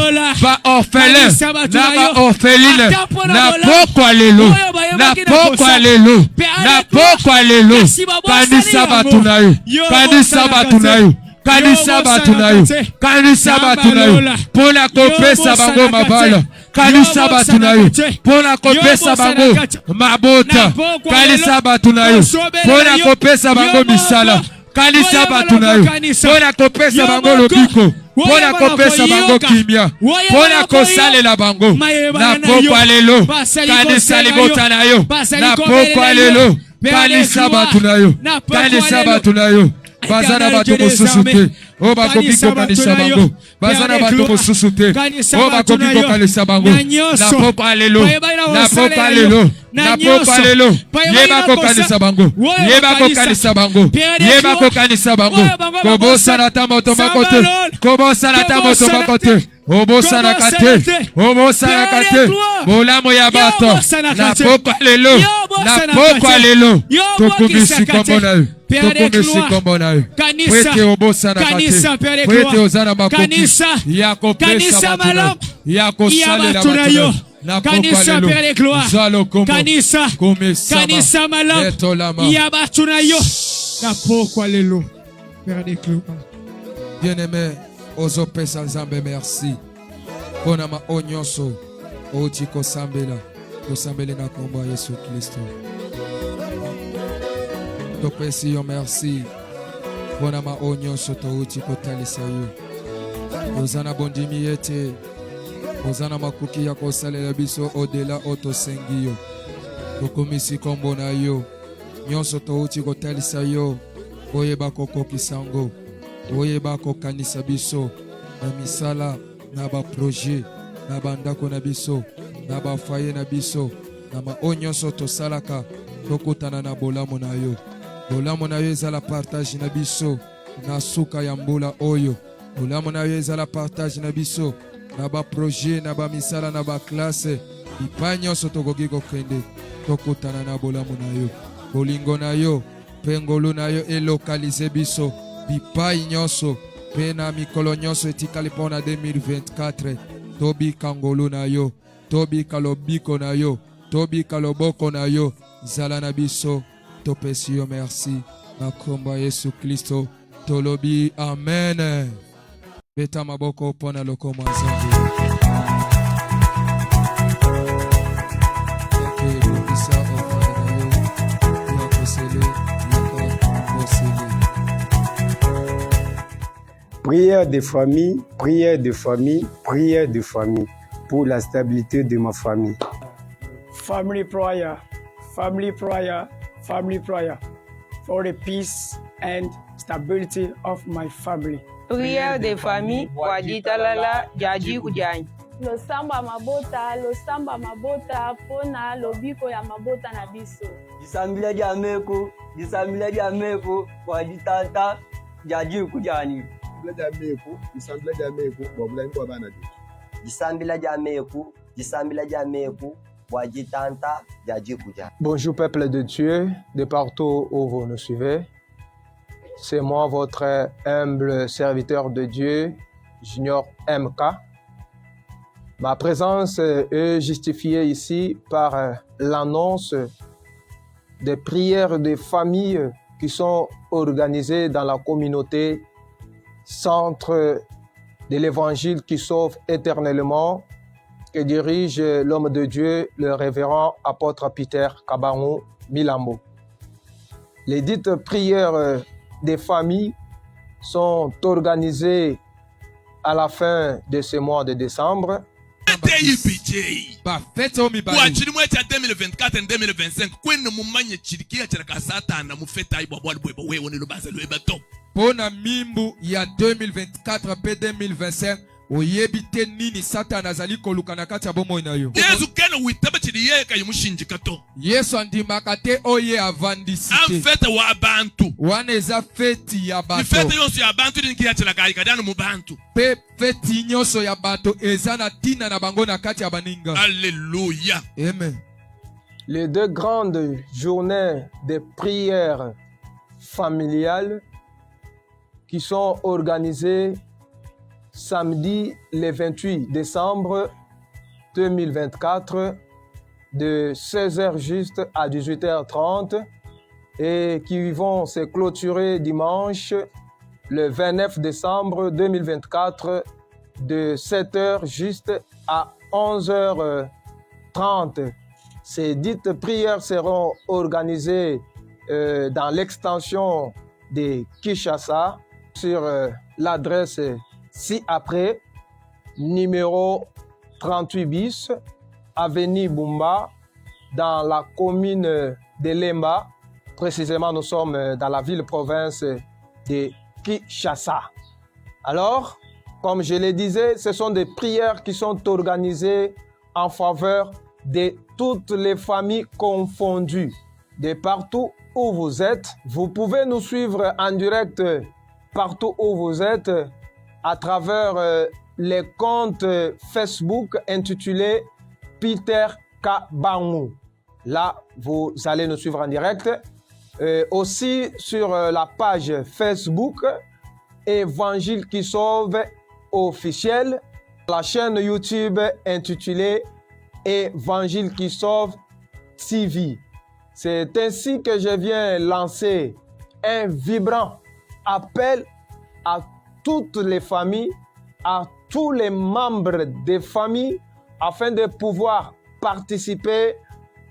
baorphelin na baorpheline na pokwa lelo na pokwa lelo na pokwa lelo kanisa batu na yo kanisa batu na yo kanisa batu na yo kanisa batu na yo mpona kopesa bango mabala kanisa batu na yo mpona kopesa bango mabota kanisa batu na yo mpona kopesa bango misala kanisa batu na yo mpona kopesa bango lobiko mpona kopesa bango kimia mpona kosalela bango na pokwa lelo kanisa libota na yo na pokwa lelo kanisa batu na yo kanisa batu na yo bazana bato mosusu te oyo bakoki kokanisa bango bazana bato mosusu te oyo bakoki kokanisa bango na pokwa lelo na pokwa lelo na pokwa lelo yeba kokanisa bango yeba kokanisa bango yeba kokanisa bango kobosana ta moto moko te kobosana ta moto moko te obosanaka te obosanaka te bolamu ya bato na pokwa lelo na pokwa lelo tokumisi kombo na yo tokumisi kombo na yo pwete obosanaka te pwete ozana makoki ya kopesa bato na yo ya kosalela bato na yo na pokwa lelo zalo kombo komesama etolama ya bato na yo na pokwa lelo Père des clous. Bien-aimé ozopesa nzambe merci mpona maoyo nyonso outi kosambela tosambeli na kombo ya Yesu Kristo. Topesi yo merci mpona maoyo nyonso touti kotalisa yo oza na bondimi ete oza na makoki ya kosalela biso odela oyo tosengi yo tokomisi kombo na yo nyonso touti kotalisa yo oyeba kokokisa ngo oyeba kokanisa biso na misala na baprojet na bandako na biso na bafaye na biso na maoyo nyonso tosalaka tokutana na bolamu na yo. Bolamu na yo ezala partage na biso na suka ya mbula oyo. Bolamu na yo ezala partage na biso na baprojet na bamisala na baklase bipai nyonso tokoki kokende tokutana na bolamu na yo. Bolingo na yo mpe ngolu na yo elokalize biso bipai nyonso mpe na mikolo nyonso etikali mpona 2024 tobika ngolu na yo tobika lobiko na yo tobika loboko na yo zala na biso topesi yo merci na kombo ya Yesu Kristo tolobi amen. Beta maboko mpona lokomo ya Nzambe. Prière de famille, prière de famille, prière de famille pour la stabilité de ma famille. Family prayer, family prayer, family prayer for the peace and stability of my family. Prière de famille Waditalala Jaji Kujani. Losamba mabota pona lobiko ya mabota na biso. Disambila dia meko waditanta Jaji Kujani. Disambila dia meku Disambila dia meku Wajitanta Jajikuja. Bonjour peuple de Dieu, de partout où vous nous suivez. C'est moi, votre humble serviteur de Dieu, Junior MK. Ma présence est justifiée ici par l'annonce des prières des familles qui sont organisées dans la communauté Centre de l'Évangile qui sauve éternellement, que dirige l'homme de Dieu, le révérend apôtre Peter Kabangu Milambo. Les dites prières des familles sont organisées à la fin de ce mois de décembre. Wachiri mwezi 2024 na 2025 kwenu mumanye chirikia chiraka satana mufeta ibwa bwa lubweba wewe ni lubaza lweba to. Pona mimbu ya 2024 pe 2025 oyebite nini satana azali koluka na kati ya bomoi na yo. Yesu kena witaba chiri yeye kayimushinjika to. Yesu andimaka te oye avandisi te. Amfeta wa abantu. Wana eza feti ya bato. Feta yonso ya abantu nikia chiraka ikadano mu bantu. Pe feti nyonso ya bato eza na tina na bango na kati ya baninga. Alléluia. Amen. Les deux grandes journées de prières familiales qui sont organisées samedi le 28 décembre 2024 de 16h juste à 18h30 et qui vont se clôturer dimanche le 29 décembre 2024 de 7h juste à 11h30. Ces dites prières seront organisées dans l'extension de Kinshasa sur l'adresse ci-après, numéro 38 bis, avenue Bumba, dans la commune de Lemba. Précisément, nous sommes dans la ville-province de Kinshasa. Alors, comme je le disais, ce sont des prières qui sont organisées en faveur de toutes les familles confondues. De partout où vous êtes, vous pouvez nous suivre en direct partout où vous êtes à travers les comptes Facebook intitulés Peter Kabangu. Là, vous allez nous suivre en direct. Aussi sur la page Facebook Évangile qui sauve officiel, la chaîne YouTube intitulée Évangile qui sauve TV. C'est ainsi que je viens lancer un vibrant appel à toutes les familles, à tous les membres des familles, afin de pouvoir participer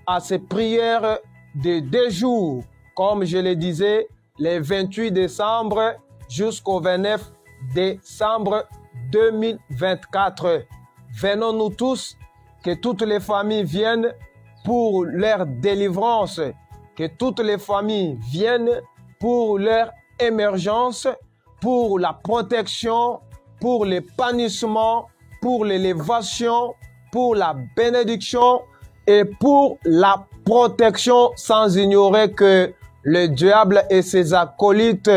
à ces prières de 2 jours, comme je le disais, le 28 décembre jusqu'au 29 décembre 2024. Venons-nous tous, que toutes les familles viennent pour leur délivrance, que toutes les familles viennent pour leur émergence, pour la protection, pour l'épanouissement, pour l'élévation, pour la bénédiction et pour la protection, sans ignorer que le diable et ses acolytes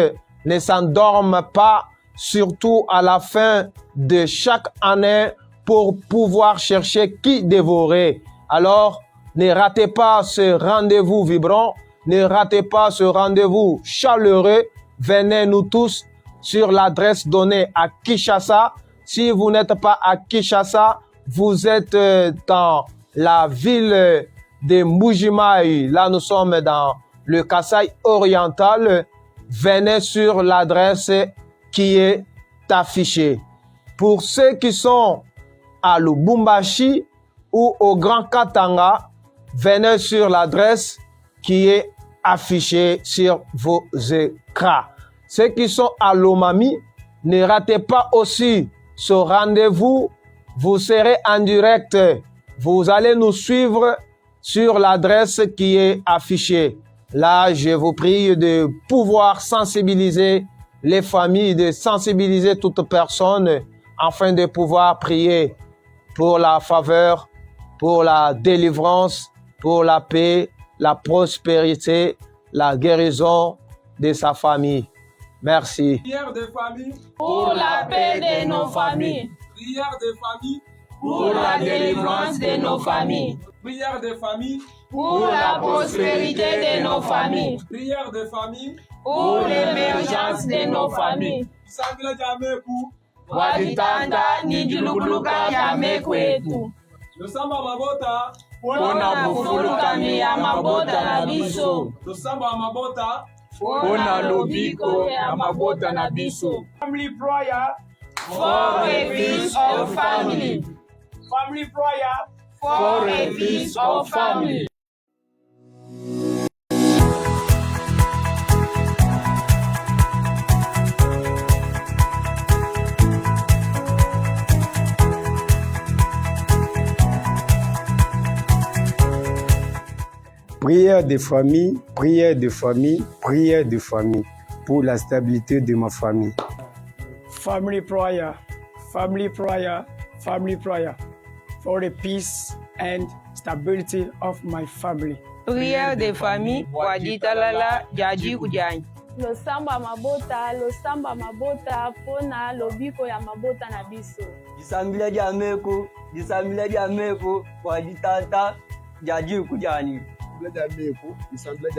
ne s'endorment pas, surtout à la fin de chaque année, pour pouvoir chercher qui dévorer. Alors, ne ratez pas ce rendez-vous vibrant, ne ratez pas ce rendez-vous chaleureux. Venez nous tous sur l'adresse donnée à Kinshasa. Si vous n'êtes pas à Kinshasa, vous êtes dans la ville de Mbujimayi. Là, nous sommes dans le Kasaï oriental. Venez sur l'adresse qui est affichée. Pour ceux qui sont à Lubumbashi ou au Grand Katanga, venez sur l'adresse qui est affichée sur vos écrans. Ceux qui sont à Lomami, ne ratez pas aussi ce rendez-vous. Vous serez en direct. Vous allez nous suivre sur l'adresse qui est affichée. Là, je vous prie de pouvoir sensibiliser les familles, de sensibiliser toute personne afin de pouvoir prier pour la faveur, pour la délivrance, pour la paix, la prospérité, la guérison de sa famille. Merci. Prière des familles pour la paix de nos familles. Prière des familles pour la délivrance de nos familles. Prière de famille, pour la prospérité de nos familles. Prière de famille, pour l'émergence de nos familles. Sangla Jameku, Waditanda nijilukuluka Jameku etu. Lusamba Mabota, Pona kufulukami ya mabota na biso. Lusamba Mabota, Pona lobiko ya mabota na biso. Family prayer For a peace of family. family prayer For a peace of family. Prière de famille, prière de famille, prière de famille pour la stabilité de ma famille. family prayer family prayer family prayer for the peace and stability of my family. Prière de famille waditalala jaji kujani. Losamba mabota pona lobiko ya mabota na biso. Disambila Jameku, Waditanta, Jaji Kujani. Disambila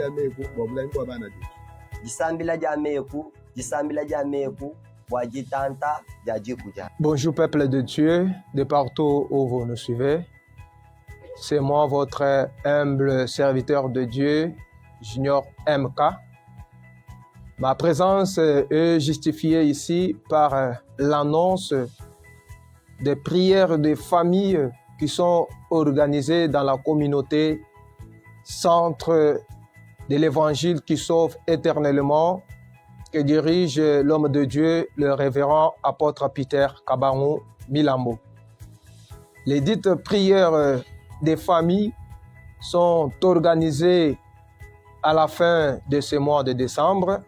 Jameku, Waditanta, Jaji Kujani. Bonjour peuple de Dieu, de partout où vous nous suivez. C'est moi votre humble serviteur de Dieu, Junior MK. Ma présence est justifiée ici par l'annonce des prières de famille qui sont organisées dans la communauté Centre de l'Évangile qui sauve éternellement, que dirige l'homme de Dieu, le révérend apôtre Peter Kabangu Milambo. Les dites prières des familles sont organisées à la fin de ce mois de décembre.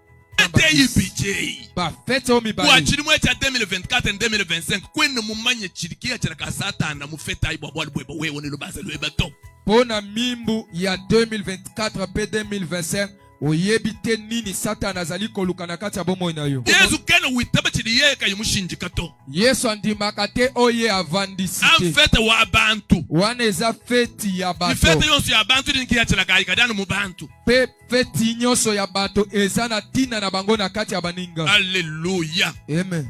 Wachirimu cha 2024 et 2025 kwene mumanye chirikia cha satana mufeta ibwa bwa bwebo wewe ni lubaza lwebato. Pona mimbu ya 2024 pe 2025 oyebite nini satana azali koluka na kati ya bomoi na yo. Yesu kene witaba chiriyeka yimushinjikato. Yesu andimaka te oye avandisi te. Amfete wa abantu. Wana eza feti ya bato. Fete yonso ya abantu dinkia cha kaikadana mu bantu. Pe feti nyonso ya bato eza na tina na bango na kati ya baninga. Alléluia. Amen.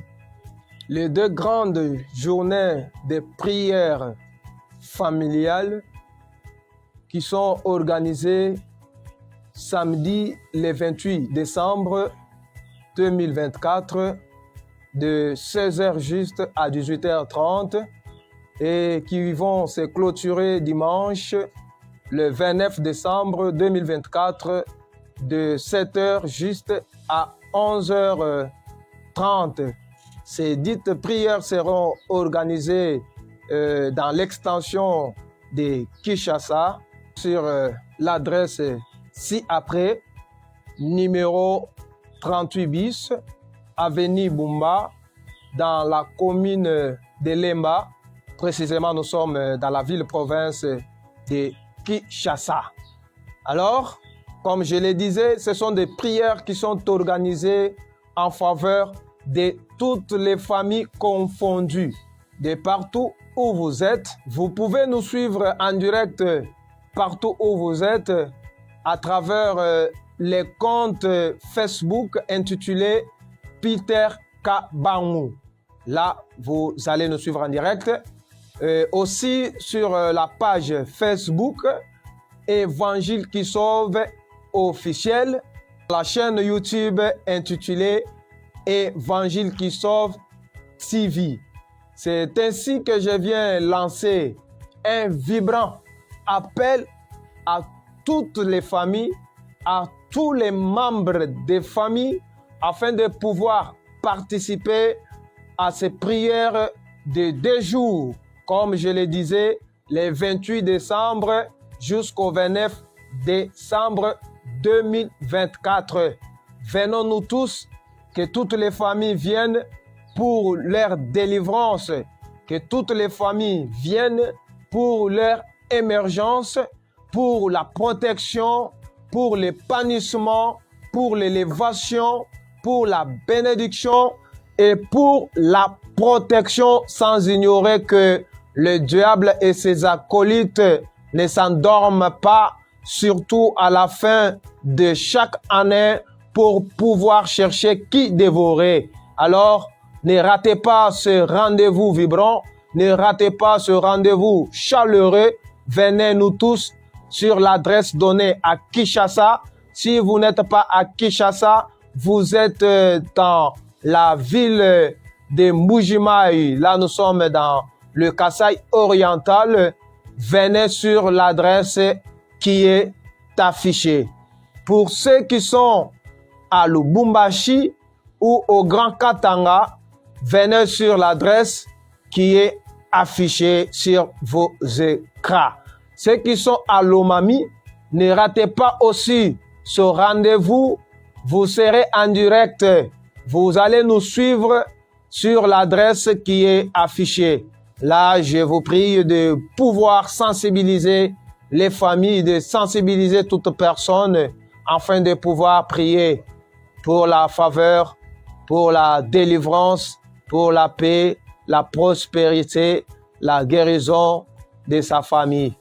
Les deux grandes journées de prière familiale qui sont organisées samedi le 28 décembre 2024 de 16h juste à 18h30 et qui vont se clôturer dimanche le 29 décembre 2024 de 7h juste à 11h30. Ces dites prières seront organisées dans l'extension de Kinshasa sur l'adresse ci-après, numéro 38 bis, avenue Bumba, dans la commune de Lemba. Précisément, nous sommes dans la ville-province de Kinshasa. Alors, comme je le disais, ce sont des prières qui sont organisées en faveur de toutes les familles confondues. De partout où vous êtes, vous pouvez nous suivre en direct partout où vous êtes à travers les comptes Facebook intitulés Peter Kabangu. Là, vous allez nous suivre en direct. Aussi sur la page Facebook Évangile qui sauve officiel. La chaîne YouTube intitulée Évangile qui sauve TV. C'est ainsi que je viens lancer un vibrant appel à toutes les familles, à tous les membres des familles, afin de pouvoir participer à ces prières de 2 jours, comme je le disais, le 28 décembre jusqu'au 29 décembre 2024. Venons-nous tous, que toutes les familles viennent pour leur délivrance, que toutes les familles viennent pour leur émergence, pour la protection, pour l'épanouissement, pour l'élévation, pour la bénédiction et pour la protection, sans ignorer que le diable et ses acolytes ne s'endorment pas, surtout à la fin de chaque année, pour pouvoir chercher qui dévorer. Alors, ne ratez pas ce rendez-vous vibrant, ne ratez pas ce rendez-vous chaleureux. Venez nous tous sur l'adresse donnée à Kinshasa. Si vous n'êtes pas à Kinshasa, vous êtes dans la ville de Mbujimayi. Là, nous sommes dans le Kasaï oriental. Venez sur l'adresse qui est affichée. Pour ceux qui sont à Lubumbashi ou au Grand Katanga, venez sur l'adresse qui est affichée sur vos écrans. Ceux qui sont à Lomami, ne ratez pas aussi ce rendez-vous. Vous serez en direct. Vous allez nous suivre sur l'adresse qui est affichée. Là, je vous prie de pouvoir sensibiliser les familles, de sensibiliser toute personne afin de pouvoir prier pour la faveur, pour la délivrance, pour la paix, la prospérité, la guérison de sa famille.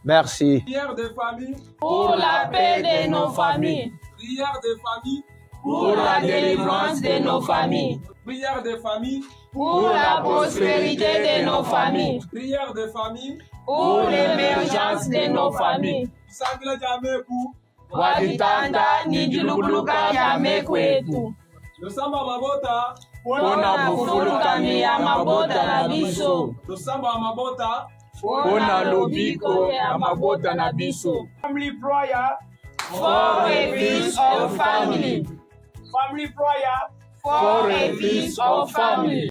Merci. Prière des familles. Pour la paix de nos familles. Prière des familles. Pour la délivrance de nos familles. Prière des familles. Pour la prospérité de nos familles. Prière des familles. Pour l'émergence de nos familles. Sangla Jameku. Waditanda nijilukuluka ya mekwetu. Lusamba mabota. Pona bufulukami ya mabota na biso. Lusamba mabota. Pona lobiko ya mabota na biso. Family prayer. For a peace of family. Family prayer. For a peace of family.